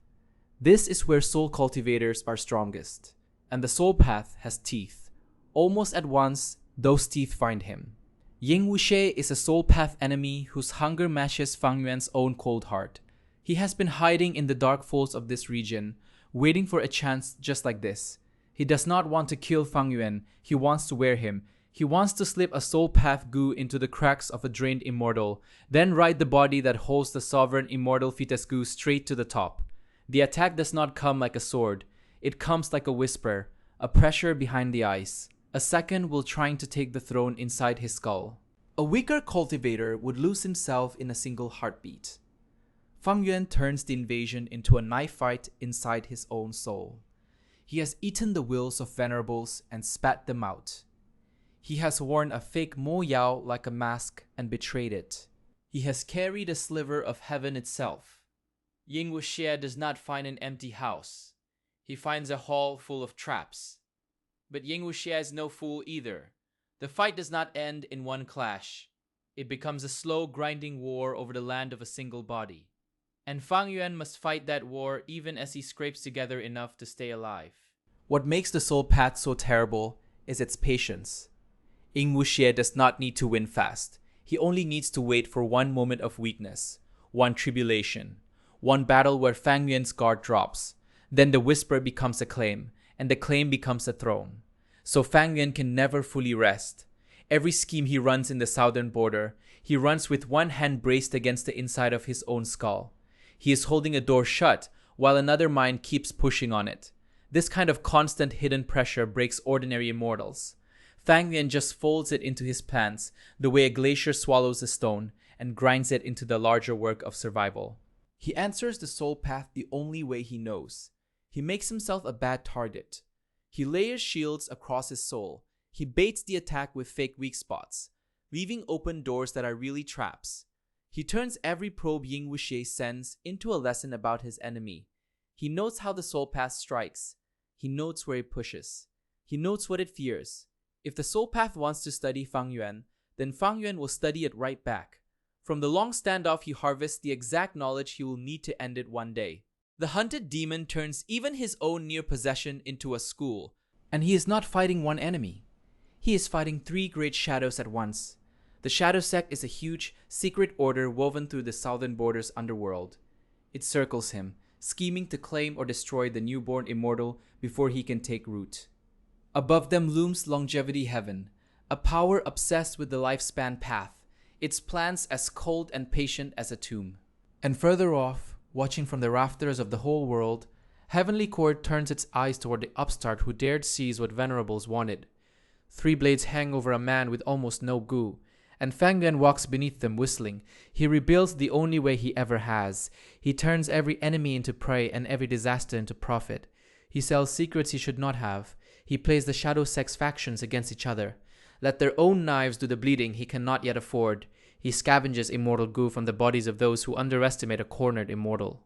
This is where soul cultivators are strongest, and the soul path has teeth. Almost at once, those teeth find him. Ying Wuxie is a soul path enemy whose hunger matches Fang Yuan's own cold heart. He has been hiding in the dark folds of this region, waiting for a chance just like this. He does not want to kill Fang Yuan, he wants to wear him. He wants to slip a soul path Gu into the cracks of a drained immortal, then ride the body that holds the sovereign immortal fetus Gu straight to the top. The attack does not come like a sword. It comes like a whisper, a pressure behind the eyes. A second will trying to take the throne inside his skull. A weaker cultivator would lose himself in a single heartbeat. Fang Yuan turns the invasion into a knife fight inside his own soul. He has eaten the wills of venerables and spat them out. He has worn a fake Mo Yao like a mask and betrayed it. He has carried a sliver of heaven itself. Ying Wuxie does not find an empty house. He finds a hall full of traps. But Ying Wuxie is no fool either. The fight does not end in one clash. it becomes a slow, grinding war over the land of a single body. And Fang Yuan must fight that war even as he scrapes together enough to stay alive. What makes the soul path so terrible is its patience. Ying Wuxie does not need to win fast. He only needs to wait for one moment of weakness, one tribulation, one battle where Fang Yuan's guard drops. Then the whisper becomes a claim, and the claim becomes a throne. So Fang Yuan can never fully rest. Every scheme he runs in the southern border, he runs with one hand braced against the inside of his own skull. He is holding a door shut while another mind keeps pushing on it. This kind of constant hidden pressure breaks ordinary immortals. Fang Yuan just folds it into his pants the way a glacier swallows a stone and grinds it into the larger work of survival. He answers the soul path the only way he knows. He makes himself a bad target. He layers shields across his soul. He baits the attack with fake weak spots, leaving open doors that are really traps. He turns every probe Ying Wuxie sends into a lesson about his enemy. He notes how the soul path strikes. He notes where it pushes. He notes what it fears. If the soul path wants to study Fang Yuan, then Fang Yuan will study it right back. From the long standoff, he harvests the exact knowledge he will need to end it one day. The hunted demon turns even his own near possession into a school. And he is not fighting one enemy. He is fighting three great shadows at once. The Shadow Sect is a huge, secret order woven through the southern border's underworld. It circles him, scheming to claim or destroy the newborn immortal before he can take root. Above them looms Longevity Heaven, a power obsessed with the lifespan path, its plans as cold and patient as a tomb. And further off, watching from the rafters of the whole world, Heavenly Court turns its eyes toward the upstart who dared seize what venerables wanted. Three blades hang over a man with almost no goo, and Fang Yuan walks beneath them whistling. He rebuilds the only way he ever has. He turns every enemy into prey and every disaster into profit. He sells secrets he should not have. He plays the Shadow Sect's factions against each other. Let their own knives do the bleeding he cannot yet afford. He scavenges immortal goo from the bodies of those who underestimate a cornered immortal.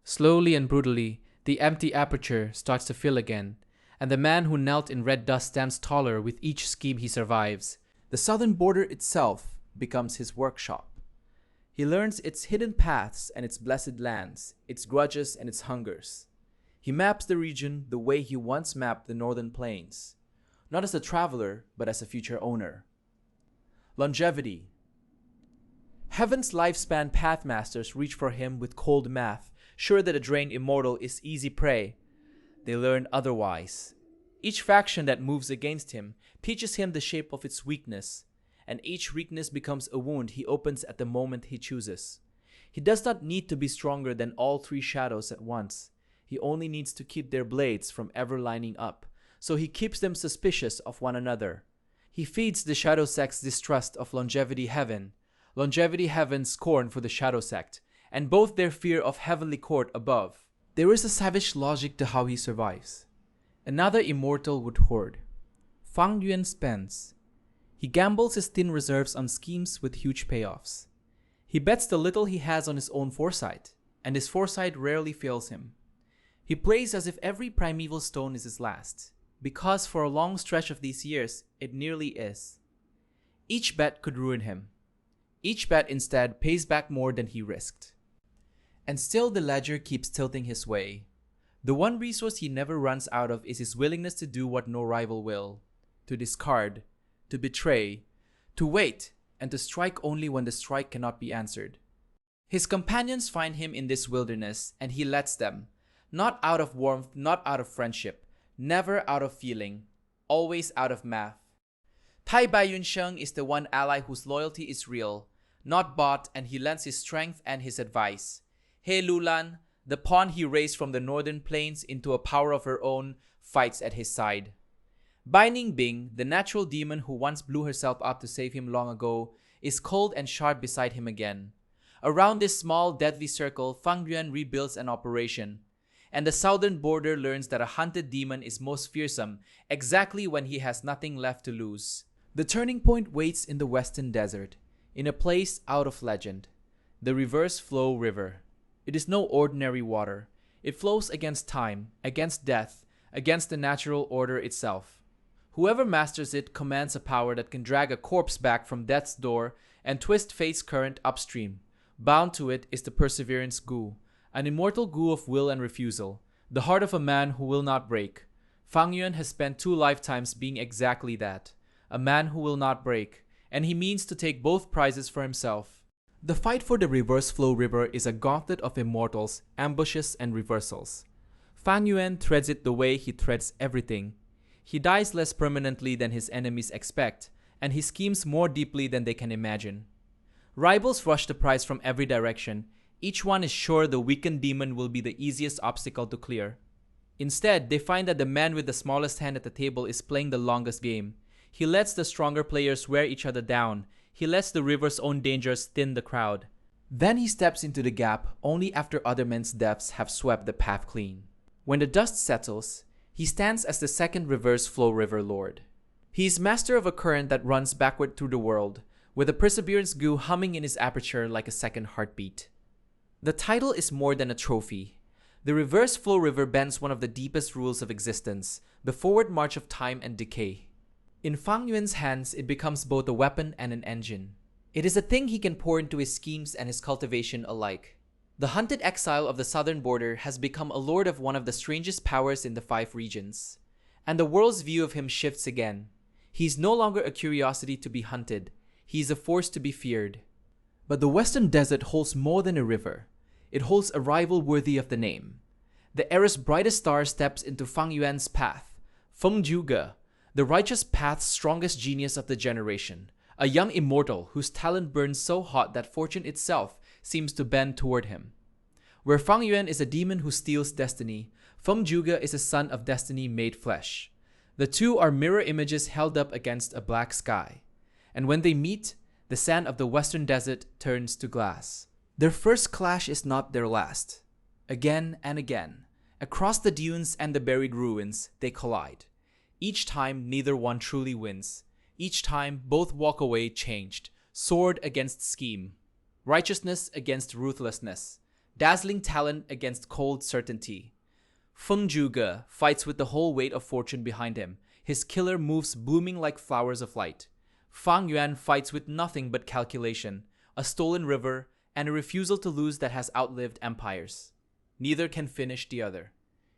Slowly and brutally, the empty aperture starts to fill again, and the man who knelt in red dust stands taller with each scheme he survives. The southern border itself becomes his workshop. He learns its hidden paths and its blessed lands, its grudges and its hungers. He maps the region the way he once mapped the northern plains, not as a traveler, but as a future owner. Longevity. Heaven's lifespan pathmasters reach for him with cold math, sure that a drained immortal is easy prey. They learn otherwise. Each faction that moves against him teaches him the shape of its weakness, and each weakness becomes a wound he opens at the moment he chooses. He does not need to be stronger than all three shadows at once. He only needs to keep their blades from ever lining up, so he keeps them suspicious of one another. He feeds the Shadow Sect's distrust of Longevity Heaven, Longevity Heaven's scorn for the Shadow Sect, and both their fear of Heavenly Court above. There is a savage logic to how he survives. Another immortal would hoard. Fang Yuan spends. He gambles his thin reserves on schemes with huge payoffs. He bets the little he has on his own foresight, and his foresight rarely fails him. He plays as if every primeval stone is his last, because for a long stretch of these years, it nearly is. Each bet could ruin him. Each bet instead pays back more than he risked. And still the ledger keeps tilting his way. The one resource he never runs out of is his willingness to do what no rival will, to discard, to betray, to wait, and to strike only when the strike cannot be answered. His companions find him in this wilderness, and he lets them, not out of warmth, not out of friendship, never out of feeling, always out of math. Tai Bai Yunsheng is the one ally whose loyalty is real, not bought, and he lends his strength and his advice. He Lulan, the pawn he raised from the northern plains into a power of her own, fights at his side. Bai Ningbing, the natural demon who once blew herself up to save him long ago, is cold and sharp beside him again. Around this small, deadly circle, Fang Yuan rebuilds an operation, and the southern border learns that a hunted demon is most fearsome exactly when he has nothing left to lose. The turning point waits in the western desert, in a place out of legend, the Reverse Flow River. It is no ordinary water. It flows against time, against death, against the natural order itself. Whoever masters it commands a power that can drag a corpse back from death's door and twist fate's current upstream. Bound to it is the Perseverance Gu, an immortal Gu of will and refusal, the heart of a man who will not break. Fang Yuan has spent 2 lifetimes being exactly that, a man who will not break, and he means to take both prizes for himself. The fight for the reverse flow river is a gauntlet of immortals, ambushes, and reversals. Fang Yuan threads it the way he threads everything. He dies less permanently than his enemies expect, and he schemes more deeply than they can imagine. Rivals rush the prize from every direction. Each one is sure the weakened demon will be the easiest obstacle to clear. Instead, they find that the man with the smallest hand at the table is playing the longest game. He lets the stronger players wear each other down. He lets the river's own dangers thin the crowd. Then he steps into the gap only after other men's deaths have swept the path clean. When the dust settles, he stands as the second reverse flow river lord. He is master of a current that runs backward through the world, with the Perseverance Gu humming in his aperture like a second heartbeat. The title is more than a trophy. The reverse flow river bends one of the deepest rules of existence, the forward march of time and decay. In Fang Yuan's hands, it becomes both a weapon and an engine. It is a thing he can pour into his schemes and his cultivation alike. The hunted exile of the southern border has become a lord of one of the strangest powers in the 5 regions. And the world's view of him shifts again. He is no longer a curiosity to be hunted. He is a force to be feared. But the western desert holds more than a river. It holds a rival worthy of the name. The era's brightest star steps into Fang Yuan's path. Feng Zhuge, the righteous path's strongest genius of the generation, a young immortal whose talent burns so hot that fortune itself seems to bend toward him. Where Fang Yuan is a demon who steals destiny, Feng Zhuge is a son of destiny made flesh. The two are mirror images held up against a black sky. And when they meet, the sand of the western desert turns to glass. Their first clash is not their last. Again and again, across the dunes and the buried ruins, they collide. Each time, neither one truly wins. Each time, both walk away changed, sword against scheme, righteousness against ruthlessness, dazzling talent against cold certainty. Feng Zhuge fights with the whole weight of fortune behind him, his killer moves blooming like flowers of light. Fang Yuan fights with nothing but calculation, a stolen river, and a refusal to lose that has outlived empires. Neither can finish the other.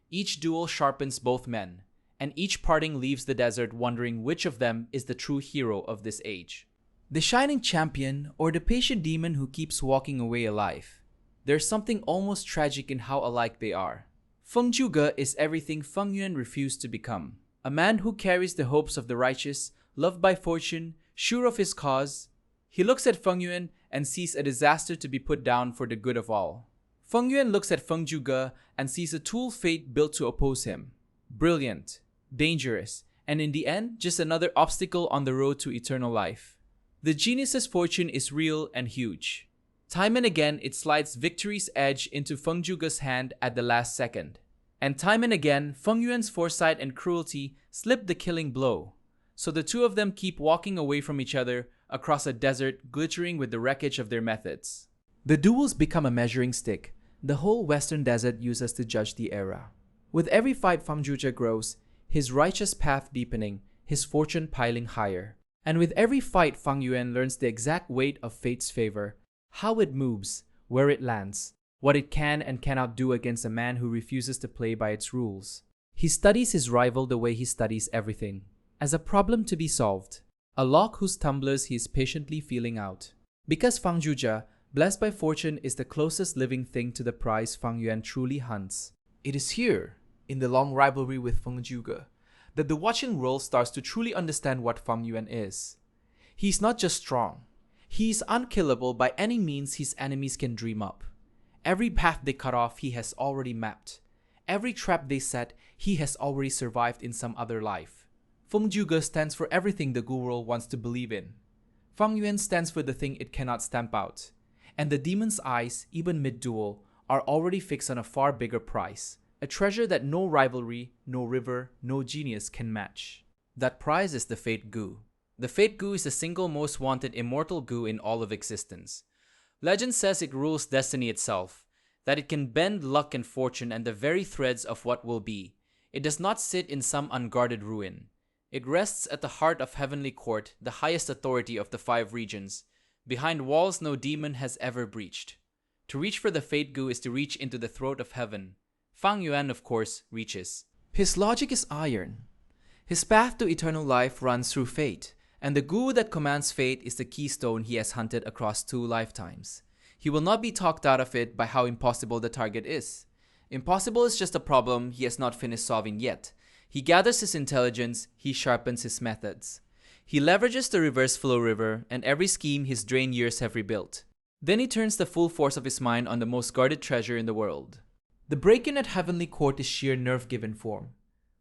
Each duel sharpens both men, and each parting leaves the desert wondering which of them is the true hero of this age. The shining champion or the patient demon who keeps walking away alive. There's something almost tragic in how alike they are. Feng Zhuge is everything Feng Yuan refused to become. A man who carries the hopes of the righteous, loved by fortune, sure of his cause. He looks at Feng Yuan and sees a disaster to be put down for the good of all. Feng Yuan looks at Feng Zhuge and sees a tool fate built to oppose him. Brilliant, dangerous, and in the end, just another obstacle on the road to eternal life. The genius's fortune is real and huge. Time and again, it slides victory's edge into Feng Zhuge's hand at the last second. And time and again, Feng Yuan's foresight and cruelty slip the killing blow. So the two of them keep walking away from each other across a desert glittering with the wreckage of their methods. The duels become a measuring stick the whole western desert uses to judge the era. With every fight Feng Zhuge grows, his righteous path deepening, his fortune piling higher. And with every fight Fang Yuan learns the exact weight of fate's favor, how it moves, where it lands, what it can and cannot do against a man who refuses to play by its rules. He studies his rival the way he studies everything, as a problem to be solved, a lock whose tumblers he is patiently feeling out. Because Feng Zhuge, blessed by fortune, is the closest living thing to the prize Fang Yuan truly hunts. It is here, in the long rivalry with Feng Zhuge, that the watching world starts to truly understand what Fang Yuan is. He is not just strong. He is unkillable by any means his enemies can dream up. Every path they cut off, he has already mapped. Every trap they set, he has already survived in some other life. Feng Zhuge stands for everything the Gu world wants to believe in. Fang Yuan stands for the thing it cannot stamp out. And the demon's eyes, even mid-duel, are already fixed on a far bigger prize. A treasure that no rivalry, no river, no genius can match. That prize is the Fate Gu. The Fate Gu is the single most wanted immortal Gu in all of existence. Legend says it rules destiny itself, that it can bend luck and fortune and the very threads of what will be. It does not sit in some unguarded ruin. It rests at the heart of Heavenly Court, the highest authority of the 5 regions, behind walls no demon has ever breached. To reach for the Fate Goo is to reach into the throat of heaven. Fang Yuan, of course, reaches. His logic is iron. His path to eternal life runs through fate, and the goo that commands fate is the keystone he has hunted across 2 lifetimes. He will not be talked out of it by how impossible the target is. Impossible is just a problem he has not finished solving yet. He gathers his intelligence, he sharpens his methods. He leverages the reverse flow river and every scheme his drained years have rebuilt. Then he turns the full force of his mind on the most guarded treasure in the world. The break-in at Heavenly Court is sheer nerve-given form.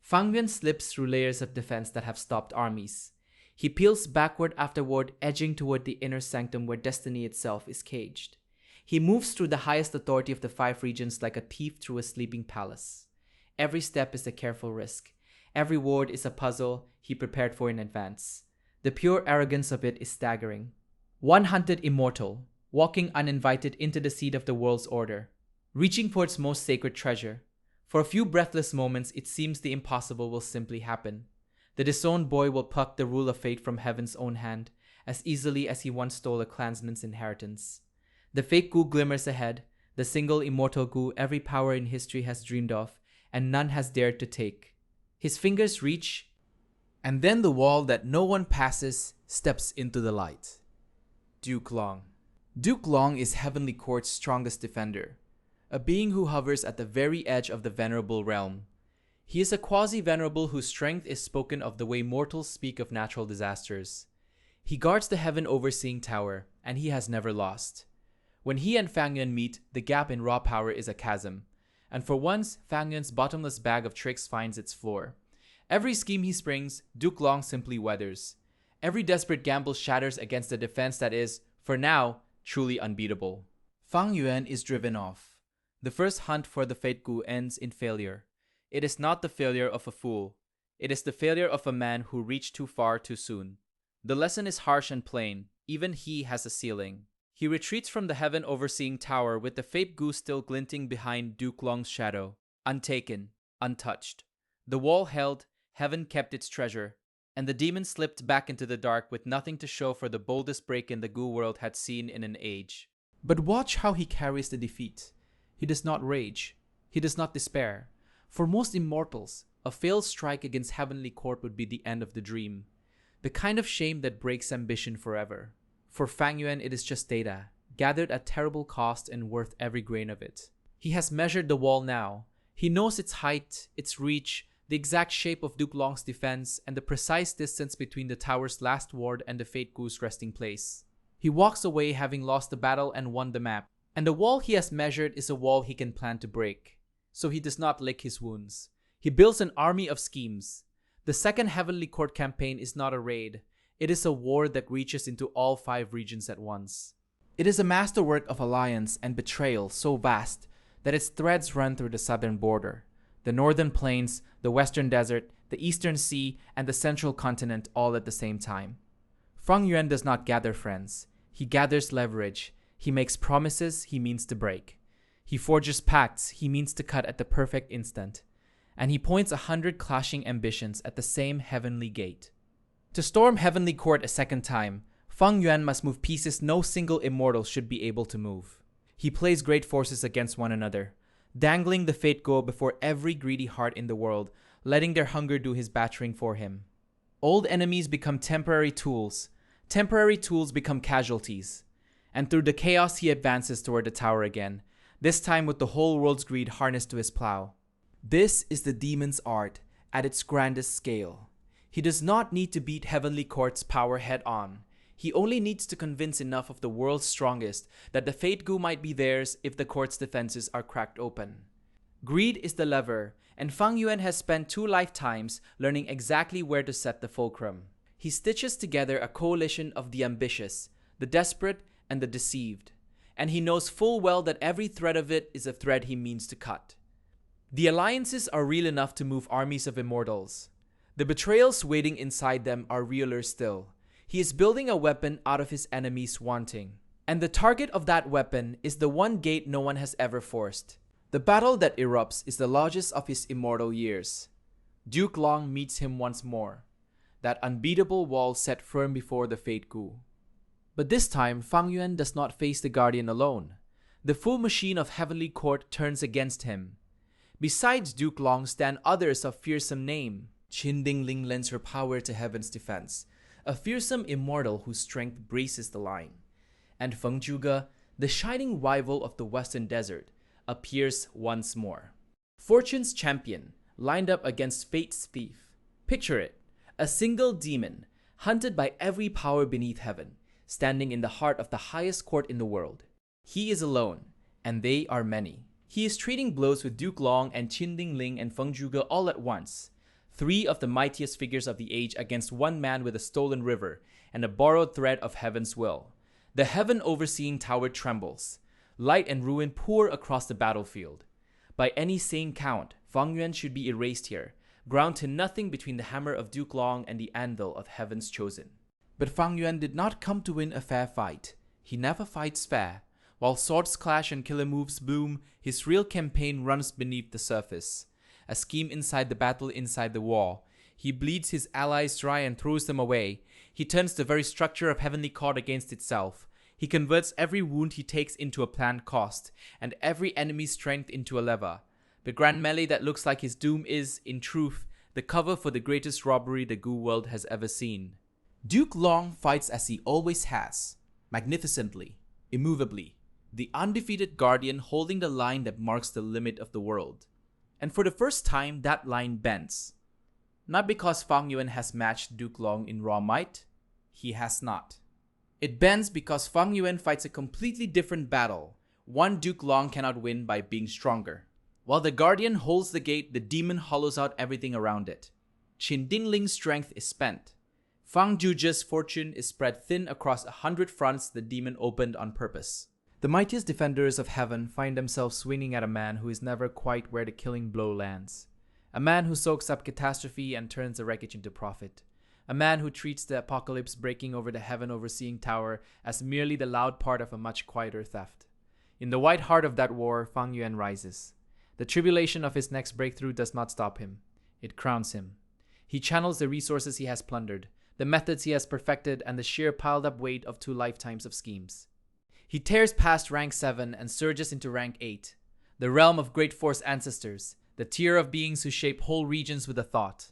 Fang Yuan slips through layers of defense that have stopped armies. He peels backward afterward, edging toward the inner sanctum where destiny itself is caged. He moves through the highest authority of the 5 regions like a thief through a sleeping palace. Every step is a careful risk. Every ward is a puzzle he prepared for in advance. The pure arrogance of it is staggering. One hunted immortal, walking uninvited into the seat of the world's order, reaching for its most sacred treasure. For a few breathless moments, it seems the impossible will simply happen. The disowned boy will pluck the rule of fate from heaven's own hand, as easily as he once stole a clansman's inheritance. The fate goo glimmers ahead, the single immortal goo every power in history has dreamed of, and none has dared to take. His fingers reach, and then the wall that no one passes steps into the light. Duke Long. Duke Long is Heavenly Court's strongest defender, a being who hovers at the very edge of the venerable realm. He is a quasi-venerable whose strength is spoken of the way mortals speak of natural disasters. He guards the heaven overseeing tower, and he has never lost. When he and Fang Yuan meet, the gap in raw power is a chasm, and for once, Fang Yuan's bottomless bag of tricks finds its floor. Every scheme he springs, Duke Long simply weathers. Every desperate gamble shatters against a defense that is, for now, truly unbeatable. Fang Yuan is driven off. The first hunt for the Fate Goo ends in failure. It is not the failure of a fool. It is the failure of a man who reached too far too soon. The lesson is harsh and plain. Even he has a ceiling. He retreats from the heaven overseeing tower with the Fate Goo still glinting behind Duke Long's shadow. Untaken, untouched. The wall held, heaven kept its treasure, and the demon slipped back into the dark with nothing to show for the boldest break-in the Goo world had seen in an age. But watch how he carries the defeat. He does not rage. He does not despair. For most immortals, a failed strike against Heavenly Court would be the end of the dream. The kind of shame that breaks ambition forever. For Fang Yuan, it is just data, gathered at terrible cost and worth every grain of it. He has measured the wall now. He knows its height, its reach, the exact shape of Duke Long's defense, and the precise distance between the tower's last ward and the Fate Goo's resting place. He walks away having lost the battle and won the map, and the wall he has measured is a wall he can plan to break. So he does not lick his wounds. He builds an army of schemes. The second Heavenly Court campaign is not a raid. It is a war that reaches into all 5 regions at once. It is a masterwork of alliance and betrayal so vast that its threads run through the southern border, the northern plains, the western desert, the eastern sea, and the central continent all at the same time. Fang Yuan does not gather friends. He gathers leverage. He makes promises he means to break. He forges pacts he means to cut at the perfect instant. And he points 100 clashing ambitions at the same heavenly gate. To storm Heavenly Court a second time, Fang Yuan must move pieces no single immortal should be able to move. He plays great forces against one another, dangling the Fate Goo before every greedy heart in the world, letting their hunger do his battering for him. Old enemies become temporary tools become casualties, and through the chaos he advances toward the tower again, this time with the whole world's greed harnessed to his plow. This is the demon's art at its grandest scale. He does not need to beat Heavenly Court's power head-on. He only needs to convince enough of the world's strongest that the Fate Goo might be theirs if the court's defenses are cracked open. Greed is the lever, and Fang Yuan has spent 2 lifetimes learning exactly where to set the fulcrum. He stitches together a coalition of the ambitious, the desperate, and the deceived, and he knows full well that every thread of it is a thread he means to cut. The alliances are real enough to move armies of immortals. The betrayals waiting inside them are realer still. He is building a weapon out of his enemies' wanting. And the target of that weapon is the one gate no one has ever forced. The battle that erupts is the largest of his immortal years. Duke Long meets him once more. that unbeatable wall set firm before the Fate Gu. But this time, Fang Yuan does not face the Guardian alone. The full machine of Heavenly Court turns against him. Besides Duke Long stand others of fearsome name. Qin Dingling lends her power to heaven's defense, a fearsome immortal whose strength braces the line. And Feng Zhuge, the shining rival of the Western Desert, appears once more. Fortune's champion, lined up against fate's thief. Picture it, a single demon, hunted by every power beneath heaven, standing in the heart of the highest court in the world. He is alone, and they are many. He is trading blows with Duke Long and Qin Dingling and Feng Zhuge all at once, three of the mightiest figures of the age against one man with a stolen river and a borrowed thread of heaven's will. The heaven overseeing tower trembles. Light and ruin pour across the battlefield. By any sane count, Fang Yuan should be erased here, ground to nothing between the hammer of Duke Long and the anvil of heaven's chosen. But Fang Yuan did not come to win a fair fight. He never fights fair. While swords clash and killer moves bloom, his real campaign runs beneath the surface. A scheme inside the battle inside the war. He bleeds his allies dry and throws them away. He turns the very structure of Heavenly Court against itself. He converts every wound he takes into a planned cost, and every enemy's strength into a lever. The grand melee that looks like his doom is, in truth, the cover for the greatest robbery the Gu world has ever seen. Duke Long fights as he always has, magnificently, immovably, the undefeated guardian holding the line that marks the limit of the world. And for the first time, that line bends. Not because Fang Yuan has matched Duke Long in raw might. He has not. It bends because Fang Yuan fights a completely different battle, one Duke Long cannot win by being stronger. While the Guardian holds the gate, the demon hollows out everything around it. Qin Dingling's strength is spent. Fang Zhuge's fortune is spread thin across 100 fronts the demon opened on purpose. The mightiest defenders of heaven find themselves swinging at a man who is never quite where the killing blow lands. A man who soaks up catastrophe and turns the wreckage into profit. A man who treats the apocalypse breaking over the heaven overseeing tower as merely the loud part of a much quieter theft. In the white heart of that war, Fang Yuan rises. The tribulation of his next breakthrough does not stop him. It crowns him. He channels the resources he has plundered, the methods he has perfected, and the sheer piled-up weight of 2 lifetimes of schemes. He tears past rank 7 and surges into rank 8, the realm of great force ancestors, the tier of beings who shape whole regions with a thought.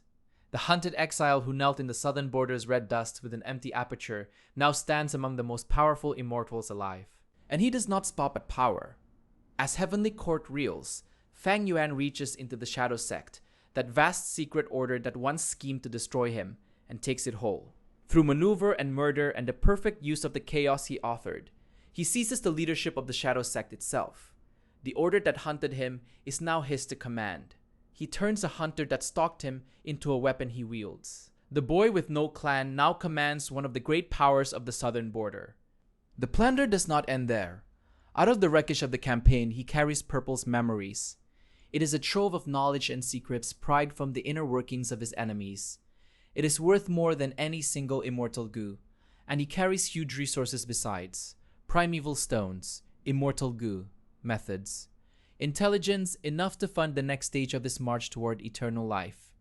The hunted exile who knelt in the southern border's red dust with an empty aperture now stands among the most powerful immortals alive. And he does not stop at power. As Heavenly Court reels, Fang Yuan reaches into the Shadow Sect, that vast secret order that once schemed to destroy him, and takes it whole. Through maneuver and murder and the perfect use of the chaos he authored, he seizes the leadership of the Shadow Sect itself. The order that hunted him is now his to command. He turns a hunter that stalked him into a weapon he wields. The boy with no clan now commands one of the great powers of the southern border. The plunder does not end there. Out of the wreckage of the campaign, he carries Purple's memories. It is a trove of knowledge and secrets pried from the inner workings of his enemies. It is worth more than any single immortal Gu, and he carries huge resources besides. Primeval stones, immortal Gu, methods. Intelligence enough to fund the next stage of his march toward eternal life.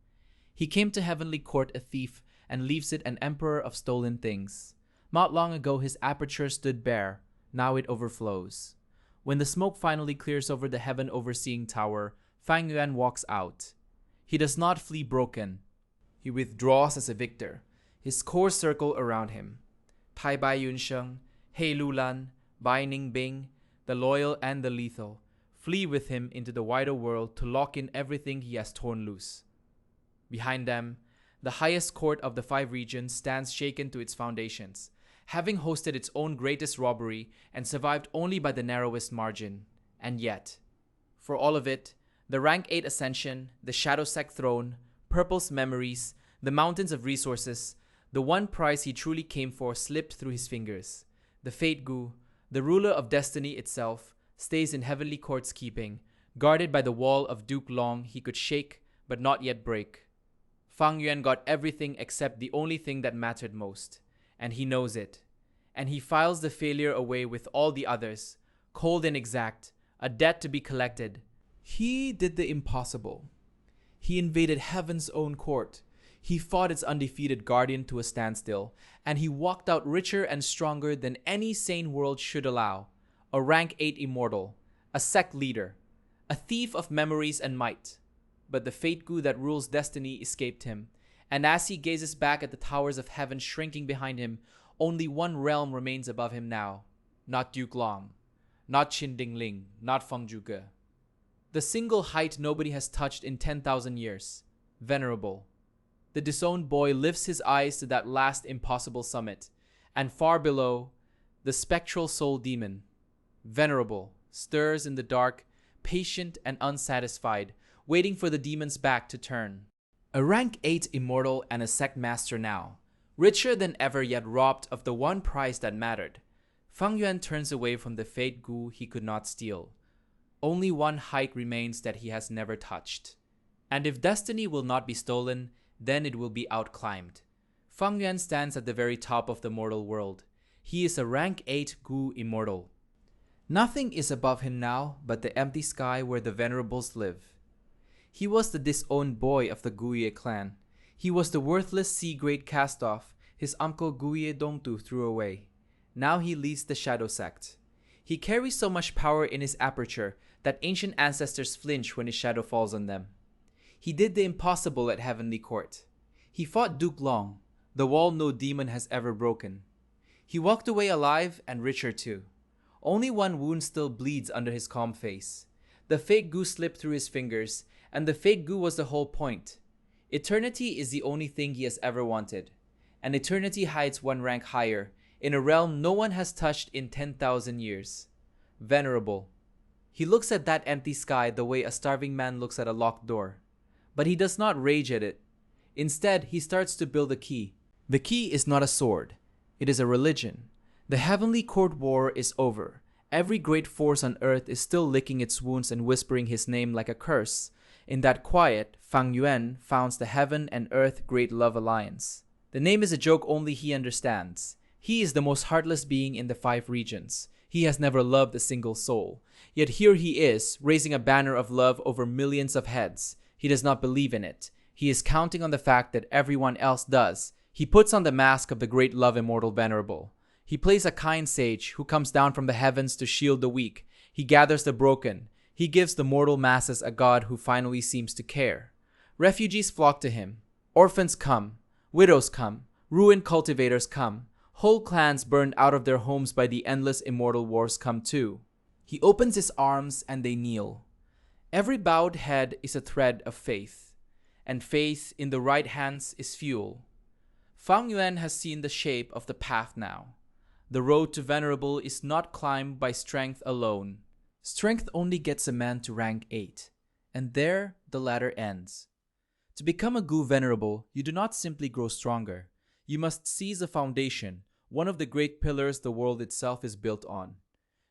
He came to Heavenly Court a thief and leaves it an emperor of stolen things. Not long ago his aperture stood bare, now it overflows. When the smoke finally clears over the heaven overseeing tower, Fang Yuan walks out. He does not flee broken. He withdraws as a victor, his core circle around him. Tai Bai Yunsheng, Hei Lulan, Bai Ningbing, the loyal and the lethal, flee with him into the wider world to lock in everything he has torn loose. Behind them, the highest court of the 5 regions stands shaken to its foundations, having hosted its own greatest robbery and survived only by the narrowest margin. And yet, for all of it, the rank 8 ascension, the Shadow Sect throne, Purple's memories, the mountains of resources, the one prize he truly came for slipped through his fingers. The Fate Gu, the ruler of destiny itself, stays in Heavenly Court's keeping, guarded by the wall of Duke Long he could shake but not yet break. Fang Yuan got everything except the only thing that mattered most, and he knows it. And he files the failure away with all the others, cold and exact, a debt to be collected. He did the impossible. He invaded heaven's own court. He fought its undefeated guardian to a standstill, and he walked out richer and stronger than any sane world should allow. A rank 8 immortal, a sect leader, a thief of memories and might. But the fate goo that rules destiny escaped him, and as he gazes back at the towers of heaven shrinking behind him, only one realm remains above him now. Not Duke Long, not Qin Dingling, not Feng Zhuge. The single height nobody has touched in 10,000 years. Venerable. The disowned boy lifts his eyes to that last impossible summit, and far below, the spectral soul demon, Venerable, stirs in the dark, patient and unsatisfied, waiting for the demon's back to turn. A rank 8 immortal and a sect master now, richer than ever yet robbed of the one prize that mattered. Fang Yuan turns away from the fate goo he could not steal. Only one height remains that he has never touched. And if destiny will not be stolen, then it will be outclimbed. Fang Yuan stands at the very top of the mortal world. He is a rank 8 goo immortal. Nothing is above him now but the empty sky where the venerables live. He was the disowned boy of the Guye clan. He was the worthless C-grade cast-off his uncle Guye Dongtu threw away. Now he leads the Shadow Sect. He carries so much power in his aperture that ancient ancestors flinch when his shadow falls on them. He did the impossible at Heavenly Court. He fought Duke Long, the wall no demon has ever broken. He walked away alive and richer too. Only one wound still bleeds under his calm face. The fake goo slipped through his fingers, and the fake goo was the whole point. Eternity is the only thing he has ever wanted, and eternity hides one rank higher, in a realm no one has touched in 10,000 years. Venerable. He looks at that empty sky the way a starving man looks at a locked door. But he does not rage at it. Instead, he starts to build a key. The key is not a sword. It is a religion. The Heavenly Court war is over. Every great force on earth is still licking its wounds and whispering his name like a curse. In that quiet, Fang Yuan founds the Heaven and Earth Great Love Alliance. The name is a joke only he understands. He is the most heartless being in the 5 regions. He has never loved a single soul. Yet here he is, raising a banner of love over millions of heads. He does not believe in it. He is counting on the fact that everyone else does. He puts on the mask of the great love immortal venerable. He plays a kind sage who comes down from the heavens to shield the weak. He gathers the broken. He gives the mortal masses a god who finally seems to care. Refugees flock to him. Orphans come. Widows come. Ruined cultivators come. Whole clans burned out of their homes by the endless immortal wars come too. He opens his arms and they kneel. Every bowed head is a thread of faith, and faith in the right hands is fuel. Fang Yuan has seen the shape of the path now. The road to venerable is not climbed by strength alone. Strength only gets a man to rank 8, and there the ladder ends. To become a goo venerable, you do not simply grow stronger. You must seize a foundation, one of the great pillars the world itself is built on.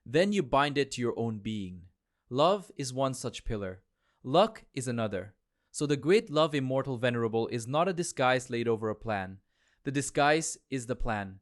Then you bind it to your own being. Love is one such pillar. Luck is another. So the great love immortal venerable is not a disguise laid over a plan. The disguise is the plan.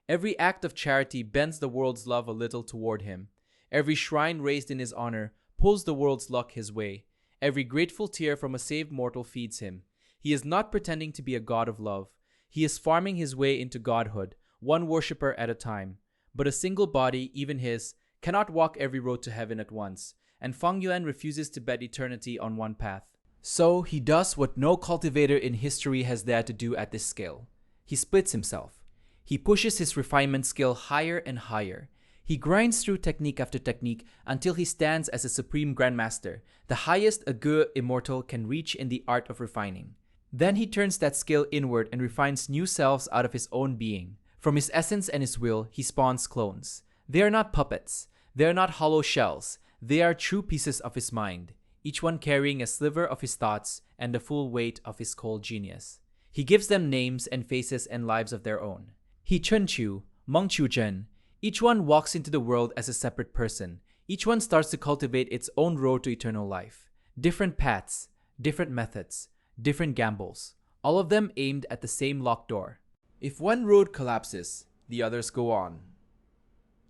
Every act of charity bends the world's love a little toward him. Every shrine raised in his honor pulls the world's luck his way. Every grateful tear from a saved mortal feeds him. He is not pretending to be a god of love. He is farming his way into godhood, one worshipper at a time. But a single body, even his, cannot walk every road to heaven at once, and Fang Yuan refuses to bet eternity on one path. So he does what no cultivator in history has dared to do at this scale. He splits himself. He pushes his refinement skill higher and higher. He grinds through technique after technique until he stands as a supreme grandmaster, the highest a Ge immortal can reach in the art of refining. Then he turns that skill inward and refines new selves out of his own being. From his essence and his will, he spawns clones. They are not puppets. They are not hollow shells. They are true pieces of his mind, each one carrying a sliver of his thoughts and the full weight of his cold genius. He gives them names and faces and lives of their own. He Chunqiu, Mengqiu Zhen. Each one walks into the world as a separate person. Each one starts to cultivate its own road to eternal life. Different paths, different methods, different gambles, all of them aimed at the same locked door. If one road collapses, the others go on.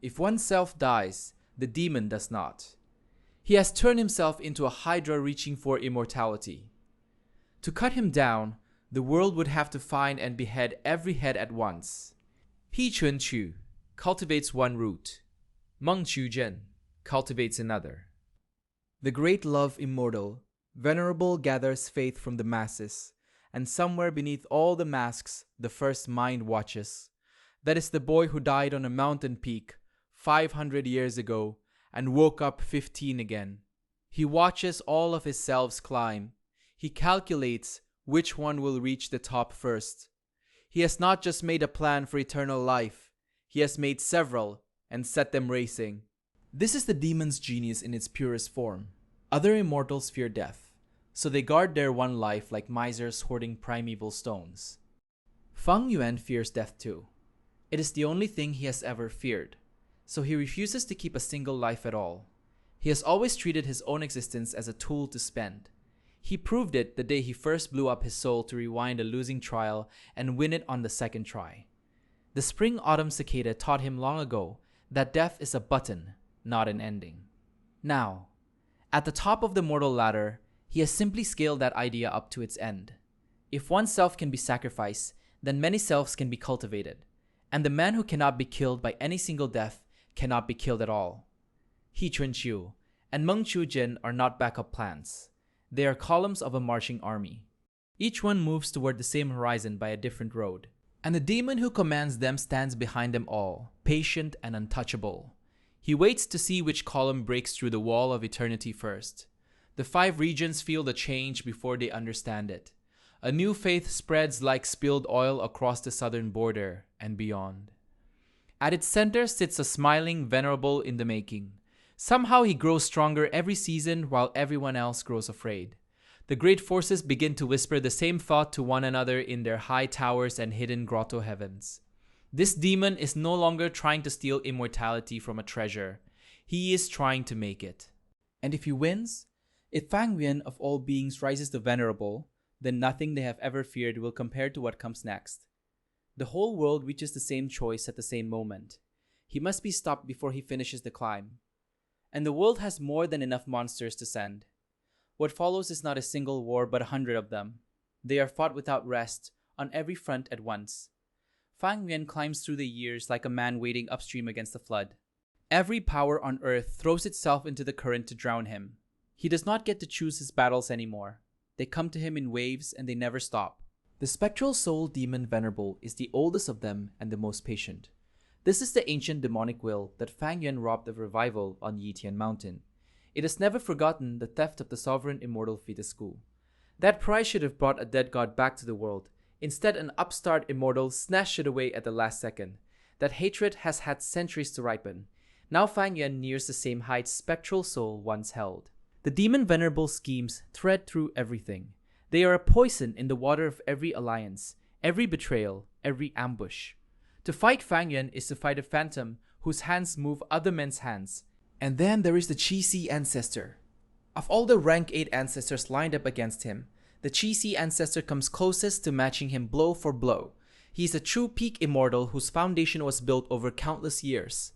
If one self dies, the demon does not. He has turned himself into a hydra reaching for immortality. To cut him down, the world would have to find and behead every head at once. Pi Chun Chu cultivates one root. Meng Chu Zhen cultivates another. The great love immortal, venerable gathers faith from the masses, and somewhere beneath all the masks, the first mind watches. That is the boy who died on a mountain peak 500 years ago and woke up 15 again. He watches all of his selves climb. He calculates which one will reach the top first. He has not just made a plan for eternal life. He has made several and set them racing. This is the demon's genius in its purest form. Other immortals fear death, so they guard their one life like misers hoarding primeval stones. Fang Yuan fears death too. It is the only thing he has ever feared, so he refuses to keep a single life at all. He has always treated his own existence as a tool to spend. He proved it the day he first blew up his soul to rewind a losing trial and win it on the second try. The Spring-Autumn Cicada taught him long ago that death is a button, not an ending. Now, at the top of the mortal ladder, he has simply scaled that idea up to its end. If one self can be sacrificed, then many selves can be cultivated, and the man who cannot be killed by any single death cannot be killed at all. He Chun Chu and Meng Chu Zhen are not backup plans. They are columns of a marching army. Each one moves toward the same horizon by a different road, and the demon who commands them stands behind them all, patient and untouchable. He waits to see which column breaks through the wall of eternity first. The 5 regions feel the change before they understand it. A new faith spreads like spilled oil across the southern border and beyond. At its center sits a smiling venerable in the making. Somehow he grows stronger every season while everyone else grows afraid. The great forces begin to whisper the same thought to one another in their high towers and hidden grotto heavens. This demon is no longer trying to steal immortality from a treasure. He is trying to make it. And if he wins, if Fang Yuan of all beings rises to venerable, then nothing they have ever feared will compare to what comes next. The whole world reaches the same choice at the same moment. He must be stopped before he finishes the climb. And the world has more than enough monsters to send. What follows is not a single war but 100 of them. They are fought without rest, on every front at once. Fang Yuan climbs through the years like a man wading upstream against the flood. Every power on earth throws itself into the current to drown him. He does not get to choose his battles anymore. They come to him in waves and they never stop. The spectral soul demon Venerable is the oldest of them and the most patient. This is the ancient demonic will that Fang Yuan robbed of revival on Yitian Mountain. It has never forgotten the theft of the sovereign immortal fetus school. That prize should have brought a dead god back to the world. Instead, an upstart immortal snatched it away at the last second. That hatred has had centuries to ripen. Now Fang Yuan nears the same heights spectral soul once held. The demon Venerable schemes thread through everything. They are a poison in the water of every alliance, every betrayal, every ambush. To fight Fang Yuan is to fight a phantom whose hands move other men's hands. And then there is the Qi Si ancestor. Of all the rank 8 ancestors lined up against him, the Qi Si ancestor comes closest to matching him blow for blow. He is a true peak immortal whose foundation was built over countless years.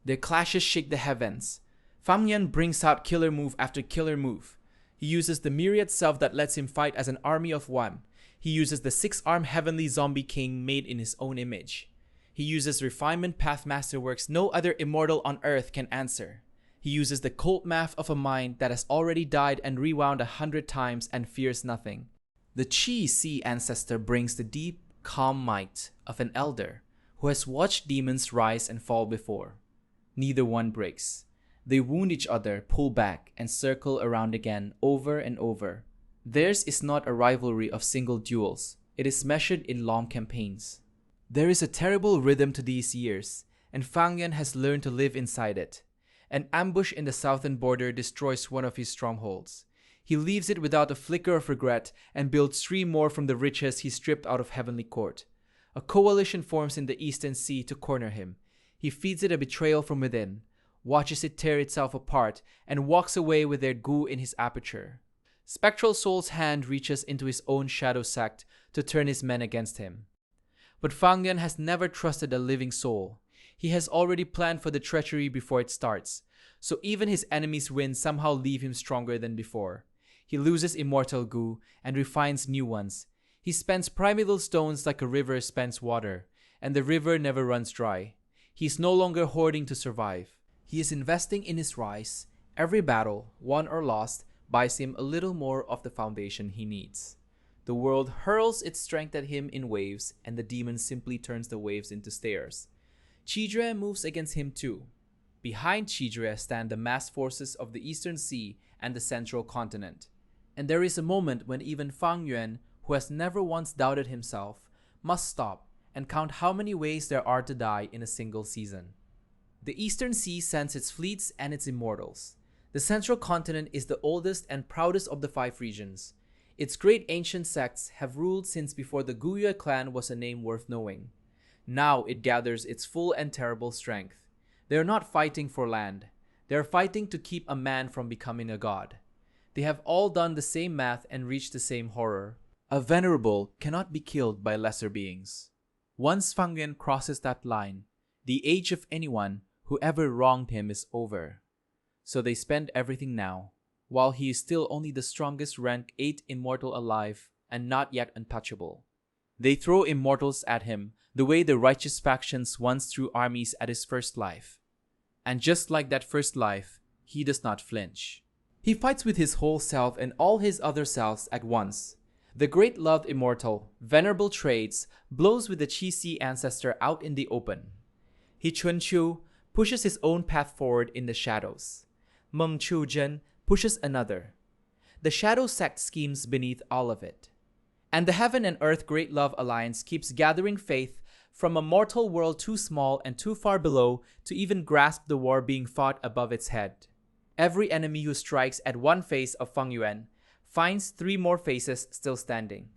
Their clashes shake the heavens. Fang Yuan brings out killer move after killer move. He uses the myriad self that lets him fight as an army of one. He uses the 6-armed heavenly zombie king made in his own image. He uses refinement path masterworks no other immortal on earth can answer. He uses the cult math of a mind that has already died and rewound 100 times and fears nothing. The Qi Si ancestor brings the deep, calm might of an elder who has watched demons rise and fall before. Neither one breaks. They wound each other, pull back, and circle around again over and over. Theirs is not a rivalry of single duels. It is measured in long campaigns. There is a terrible rhythm to these years, and Fang Yuan has learned to live inside it. An ambush in the southern border destroys one of his strongholds. He leaves it without a flicker of regret and builds 3 more from the riches he stripped out of Heavenly Court. A coalition forms in the Eastern Sea to corner him. He feeds it a betrayal from within, watches it tear itself apart, and walks away with their goo in his aperture. Spectral Soul's hand reaches into his own shadow sect to turn his men against him. But Fang Yuan has never trusted a living soul. He has already planned for the treachery before it starts, so even his enemy's wins somehow leave him stronger than before. He loses immortal goo and refines new ones. He spends primeval stones like a river spends water, and the river never runs dry. He is no longer hoarding to survive. He is investing in his rise. Every battle, won or lost, buys him a little more of the foundation he needs. The world hurls its strength at him in waves, and the demon simply turns the waves into stairs. Chidre moves against him too. Behind Chidre stand the massed forces of the Eastern Sea and the Central Continent. And there is a moment when even Fang Yuan, who has never once doubted himself, must stop and count how many ways there are to die in a single season. The Eastern Sea sends its fleets and its immortals. The Central Continent is the oldest and proudest of the 5 regions. Its great ancient sects have ruled since before the Guyue clan was a name worth knowing. Now it gathers its full and terrible strength. They are not fighting for land. They are fighting to keep a man from becoming a god. They have all done the same math and reached the same horror. A venerable cannot be killed by lesser beings. Once Fang Yuan crosses that line, the age of anyone who ever wronged him is over. So they spend everything now, while he is still only the strongest rank 8 immortal alive and not yet untouchable. They throw immortals at him the way the righteous factions once threw armies at his first life. And just like that first life, he does not flinch. He fights with his whole self and all his other selves at once. The great loved immortal, venerable trades, blows with the Qi ancestor out in the open. He Chunqiu pushes his own path forward in the shadows. Meng Chu Zhen pushes another. The shadow sect schemes beneath all of it. And the Heaven and Earth Great Love Alliance keeps gathering faith from a mortal world too small and too far below to even grasp the war being fought above its head. Every enemy who strikes at one face of Fang Yuan finds 3 more faces still standing.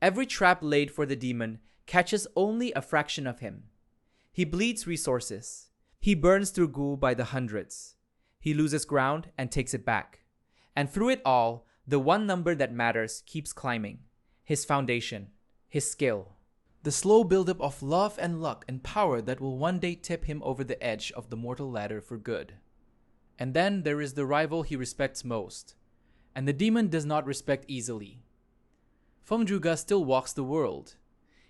Every trap laid for the demon catches only a fraction of him. He bleeds resources. He burns through Gu by the hundreds. He loses ground and takes it back. And through it all, the one number that matters keeps climbing. His foundation. His skill. The slow buildup of love and luck and power that will one day tip him over the edge of the mortal ladder for good. And then there is the rival he respects most. And the demon does not respect easily. Feng Zhuge still walks the world.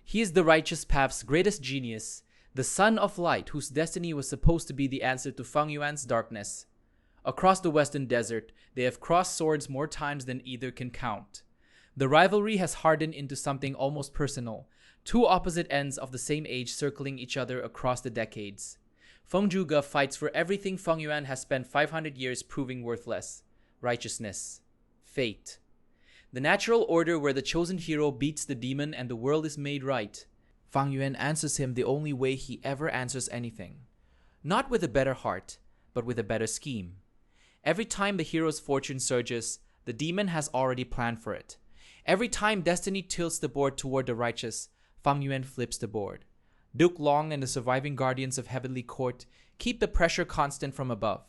He is the righteous path's greatest genius, the son of light whose destiny was supposed to be the answer to Fang Yuan's darkness. Across the western desert, they have crossed swords more times than either can count. The rivalry has hardened into something almost personal, 2 opposite ends of the same age circling each other across the decades. Feng Zhuge fights for everything Fang Yuan has spent 500 years proving worthless. Righteousness. Fate. The natural order where the chosen hero beats the demon and the world is made right. Fang Yuan answers him the only way he ever answers anything. Not with a better heart, but with a better scheme. Every time the hero's fortune surges, the demon has already planned for it. Every time destiny tilts the board toward the righteous, Fang Yuan flips the board. Duke Long and the surviving guardians of Heavenly Court keep the pressure constant from above.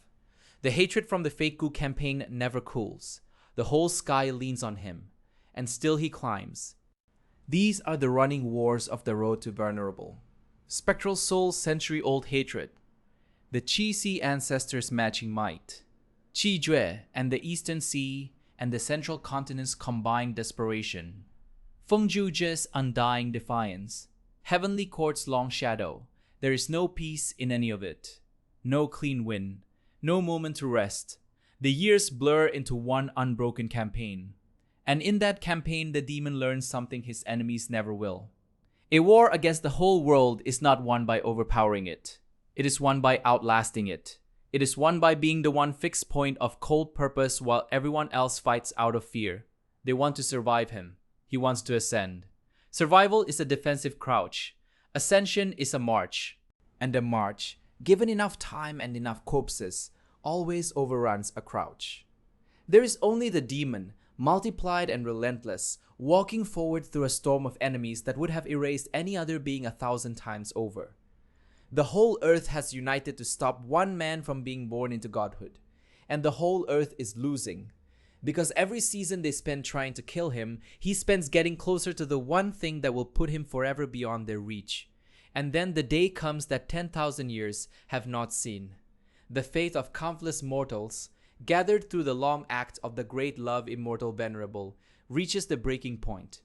The hatred from the fake Gu campaign never cools. The whole sky leans on him, and still he climbs. These are the running wars of the road to vulnerable. Spectral Soul's century-old hatred. The Qi ancestors' matching might. Qi Jue and the Eastern Sea and the Central Continent's combined desperation. Feng Zhuge's undying defiance. Heavenly Court's long shadow. There is no peace in any of it. No clean win. No moment to rest. The years blur into one unbroken campaign. And in that campaign, the demon learns something his enemies never will. A war against the whole world is not won by overpowering it. It is won by outlasting it. It is won by being the one fixed point of cold purpose while everyone else fights out of fear. They want to survive him. He wants to ascend. Survival is a defensive crouch. Ascension is a march. And a march, given enough time and enough corpses, always overruns a crouch. There is only the demon, multiplied and relentless, walking forward through a storm of enemies that would have erased any other being 1,000 times over. The whole earth has united to stop one man from being born into godhood. And the whole earth is losing. Because every season they spend trying to kill him, he spends getting closer to the one thing that will put him forever beyond their reach. And then the day comes that 10,000 years have not seen. The faith of countless mortals, gathered through the long act of the great love immortal venerable, reaches the breaking point.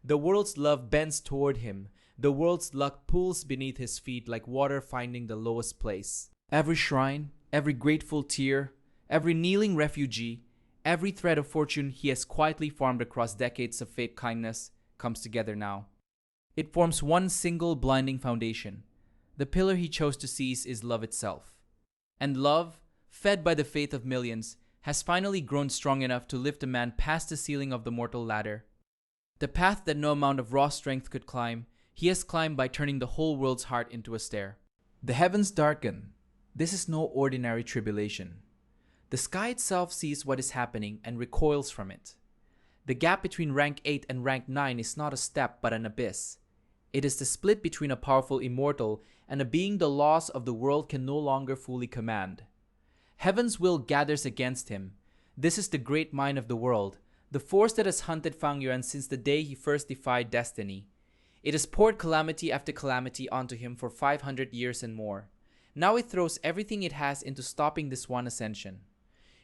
The world's love bends toward him. The world's luck pulls beneath his feet like water finding the lowest place. Every shrine, every grateful tear, every kneeling refugee, every thread of fortune he has quietly farmed across decades of fake kindness comes together now. It forms one single blinding foundation. The pillar he chose to seize is love itself. And love, fed by the faith of millions, has finally grown strong enough to lift a man past the ceiling of the mortal ladder. The path that no amount of raw strength could climb, he has climbed by turning the whole world's heart into a stair. The heavens darken. This is no ordinary tribulation. The sky itself sees what is happening and recoils from it. The gap between rank 8 and rank 9 is not a step but an abyss. It is the split between a powerful immortal and a being the laws of the world can no longer fully command. Heaven's will gathers against him. This is the great mind of the world, the force that has hunted Fang Yuan since the day he first defied destiny. It has poured calamity after calamity onto him for 500 years and more. Now it throws everything it has into stopping this one ascension.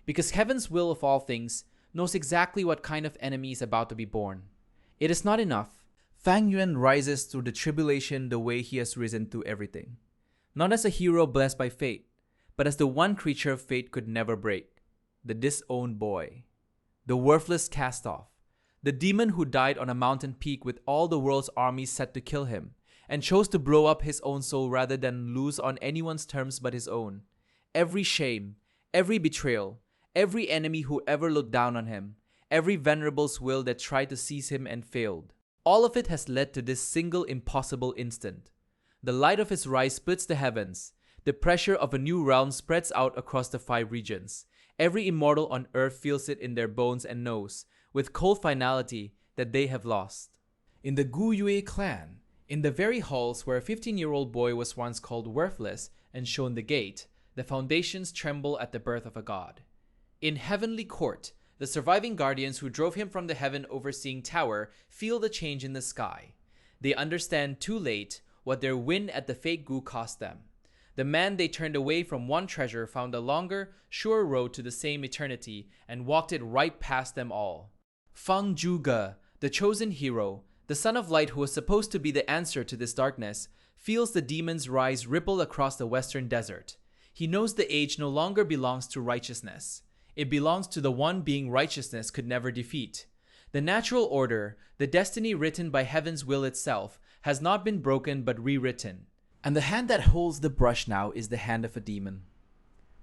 Because Heaven's will of all things knows exactly what kind of enemy is about to be born. It is not enough. Fang Yuan rises through the tribulation the way he has risen through everything. Not as a hero blessed by fate, but as the one creature fate could never break. The disowned boy. The worthless cast-off. The demon who died on a mountain peak with all the world's armies set to kill him, and chose to blow up his own soul rather than lose on anyone's terms but his own. Every shame, every betrayal, every enemy who ever looked down on him, every venerable's will that tried to seize him and failed. All of it has led to this single impossible instant. The light of his rise splits the heavens. The pressure of a new realm spreads out across the 5 regions. Every immortal on earth feels it in their bones and knows, with cold finality, that they have lost. In the Gu Yue clan, in the very halls where a 15-year-old boy was once called worthless and shown the gate, the foundations tremble at the birth of a god. In Heavenly Court, the surviving guardians who drove him from the heaven overseeing tower feel the change in the sky. They understand too late what their win at the fake Gu cost them. The man they turned away from one treasure found a longer, sure road to the same eternity and walked it right past them all. Fang Zhuge, the chosen hero, the son of light who was supposed to be the answer to this darkness, feels the demon's rise ripple across the western desert. He knows the age no longer belongs to righteousness. It belongs to the one being righteousness could never defeat. The natural order, the destiny written by heaven's will itself, has not been broken but rewritten. And the hand that holds the brush now is the hand of a demon.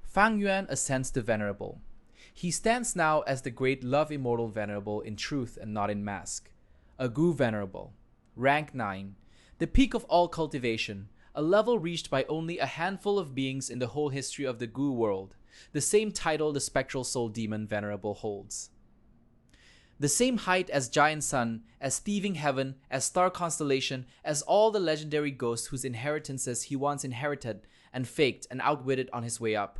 Fang Yuan ascends to Venerable. He stands now as the great love immortal Venerable in truth and not in mask. A Gu Venerable. Rank 9. The peak of all cultivation. A level reached by only a handful of beings in the whole history of the Gu world. The same title the spectral soul demon Venerable holds. The same height as Giant Sun, as Thieving Heaven, as Star Constellation, as all the legendary ghosts whose inheritances he once inherited and faked and outwitted on his way up.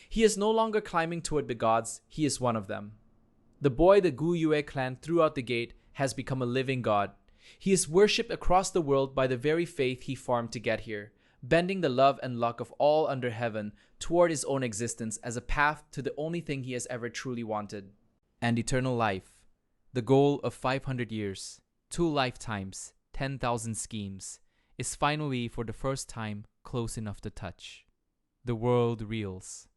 He is no longer climbing toward the gods, he is one of them. The boy the Gu Yue clan threw out the gate has become a living god. He is worshipped across the world by the very faith he farmed to get here, bending the love and luck of all under heaven toward his own existence as a path to the only thing he has ever truly wanted. And eternal life. The goal of 500 years, 2 lifetimes, 10,000 schemes, is finally for the first time close enough to touch. The world reels.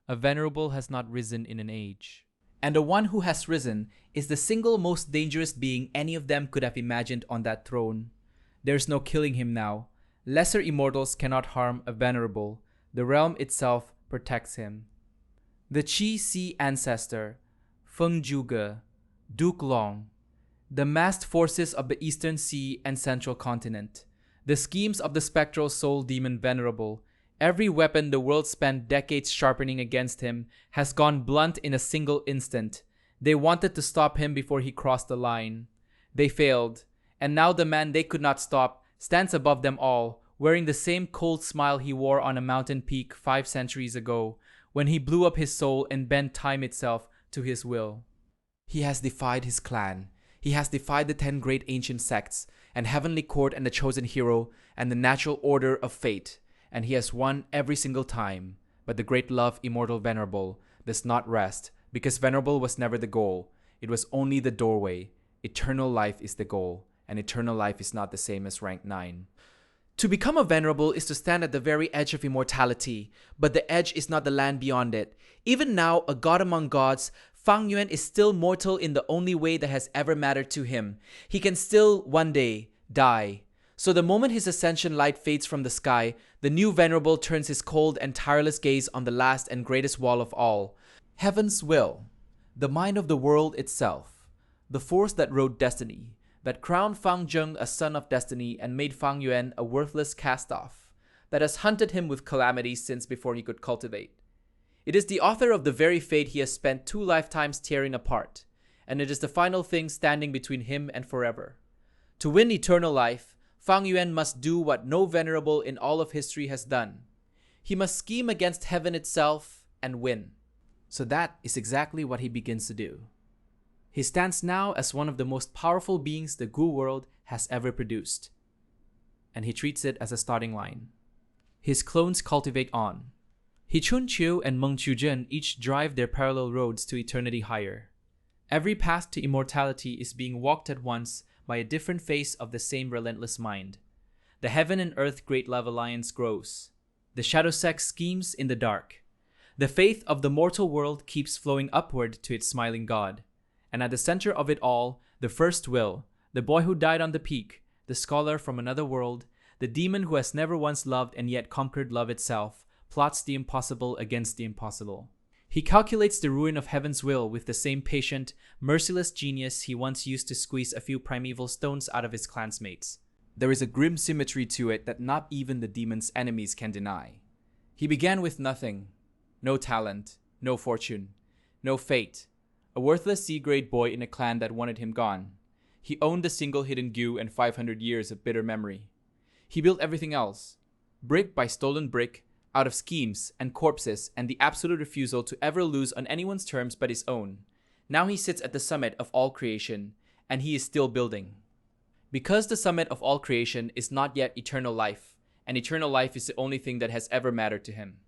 A venerable has not risen in an age. And the one who has risen is the single most dangerous being any of them could have imagined on that throne. There's no killing him now. Lesser immortals cannot harm a venerable. The realm itself protects him. The Qi Xi ancestor, Feng Zhuge, Duke Long, the massed forces of the Eastern Sea and Central Continent, the schemes of the spectral soul demon Venerable, every weapon the world spent decades sharpening against him has gone blunt in a single instant. They wanted to stop him before he crossed the line. They failed, and now the man they could not stop stands above them all, wearing the same cold smile he wore on a mountain peak 5 centuries ago, when he blew up his soul and bent time itself to his will. He has defied his clan. He has defied the 10 great ancient sects, and Heavenly Court and the chosen hero, and the natural order of fate, and he has won every single time. But the great love immortal Venerable does not rest, because Venerable was never the goal. It was only the doorway. Eternal life is the goal, and eternal life is not the same as rank 9. To become a venerable is to stand at the very edge of immortality, but the edge is not the land beyond it. Even now, a god among gods, Fang Yuan is still mortal in the only way that has ever mattered to him. He can still, one day, die. So the moment his ascension light fades from the sky, the new venerable turns his cold and tireless gaze on the last and greatest wall of all. Heaven's will, the mind of the world itself, the force that wrote destiny, that crowned Fang Zheng a son of destiny and made Fang Yuan a worthless cast-off, that has hunted him with calamity since before he could cultivate. It is the author of the very fate he has spent 2 lifetimes tearing apart, and it is the final thing standing between him and forever. To win eternal life, Fang Yuan must do what no venerable in all of history has done. He must scheme against heaven itself and win. So that is exactly what he begins to do. He stands now as one of the most powerful beings the Gu world has ever produced. And he treats it as a starting line. His clones cultivate on. He Chun Chiu and Meng Chu Zhen each drive their parallel roads to eternity higher. Every path to immortality is being walked at once by a different face of the same relentless mind. The heaven and earth great love alliance grows. The shadow sect schemes in the dark. The faith of the mortal world keeps flowing upward to its smiling god. And at the center of it all, the first will, the boy who died on the peak, the scholar from another world, the demon who has never once loved and yet conquered love itself, plots the impossible against the impossible. He calculates the ruin of heaven's will with the same patient, merciless genius he once used to squeeze a few primeval stones out of his clansmates. There is a grim symmetry to it that not even the demon's enemies can deny. He began with nothing. No talent, no fortune, no fate. A worthless C-grade boy in a clan that wanted him gone. He owned a single hidden Gu and 500 years of bitter memory. He built everything else, brick by stolen brick, out of schemes and corpses and the absolute refusal to ever lose on anyone's terms but his own. Now he sits at the summit of all creation, and he is still building. Because the summit of all creation is not yet eternal life, and eternal life is the only thing that has ever mattered to him.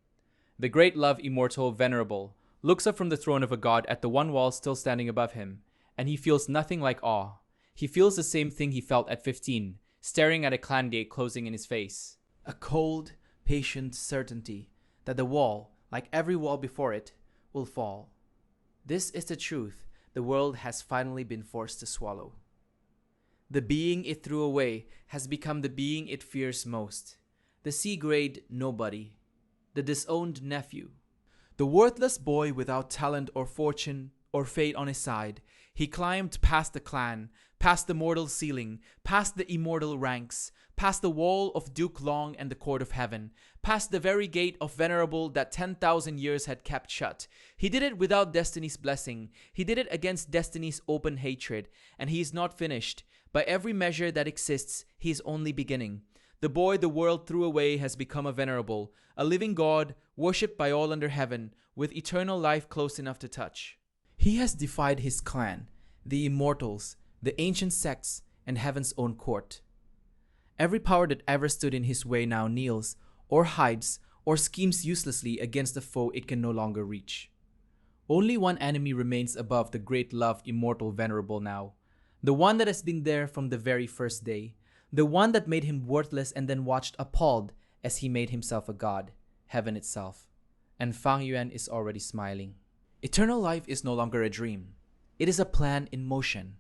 The great love immortal venerable looks up from the throne of a god at the one wall still standing above him, and he feels nothing like awe. He feels the same thing he felt at 15, staring at a clan gate closing in his face. A cold, patient certainty that the wall, like every wall before it, will fall. This is the truth the world has finally been forced to swallow. The being it threw away has become the being it fears most. The C-grade nobody. The disowned nephew. The worthless boy without talent or fortune or fate on his side. He climbed past the clan, past the mortal ceiling, past the immortal ranks, past the wall of Duke Long and the court of heaven, past the very gate of venerable that 10,000 years had kept shut. He did it without destiny's blessing. He did it against destiny's open hatred, and he is not finished. By every measure that exists, he is only beginning. The boy the world threw away has become a venerable, a living god, worshipped by all under heaven, with eternal life close enough to touch. He has defied his clan, the immortals, the ancient sects, and heaven's own court. Every power that ever stood in his way now kneels, or hides, or schemes uselessly against the foe it can no longer reach. Only one enemy remains above the great love immortal venerable now, the one that has been there from the very first day, the one that made him worthless and then watched appalled as he made himself a god, heaven itself. And Fang Yuan is already smiling. Eternal life is no longer a dream. It is a plan in motion.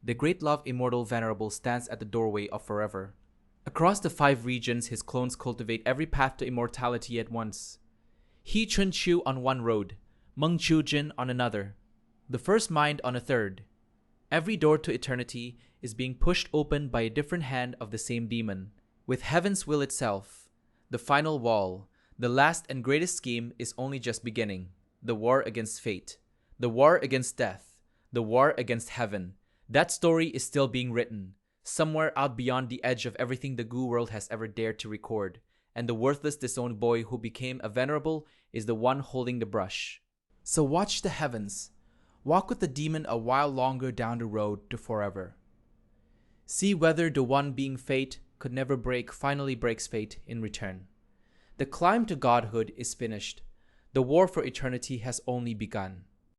The great love immortal venerable stands at the doorway of forever. Across the 5 regions, his clones cultivate every path to immortality at once. He Chun Chiu on one road, Meng Chu Jin on another, the first mind on a third. Every door to eternity is being pushed open by a different hand of the same demon. With heaven's will itself, the final wall, the last and greatest scheme is only just beginning. The war against fate, the war against death, the war against heaven. That story is still being written, somewhere out beyond the edge of everything the Gu world has ever dared to record, and the worthless disowned boy who became a venerable is the one holding the brush. So watch the heavens. Walk with the demon a while longer down the road to forever. See whether the one being fate could never break finally breaks fate in return. The climb to godhood is finished. The war for eternity has only begun.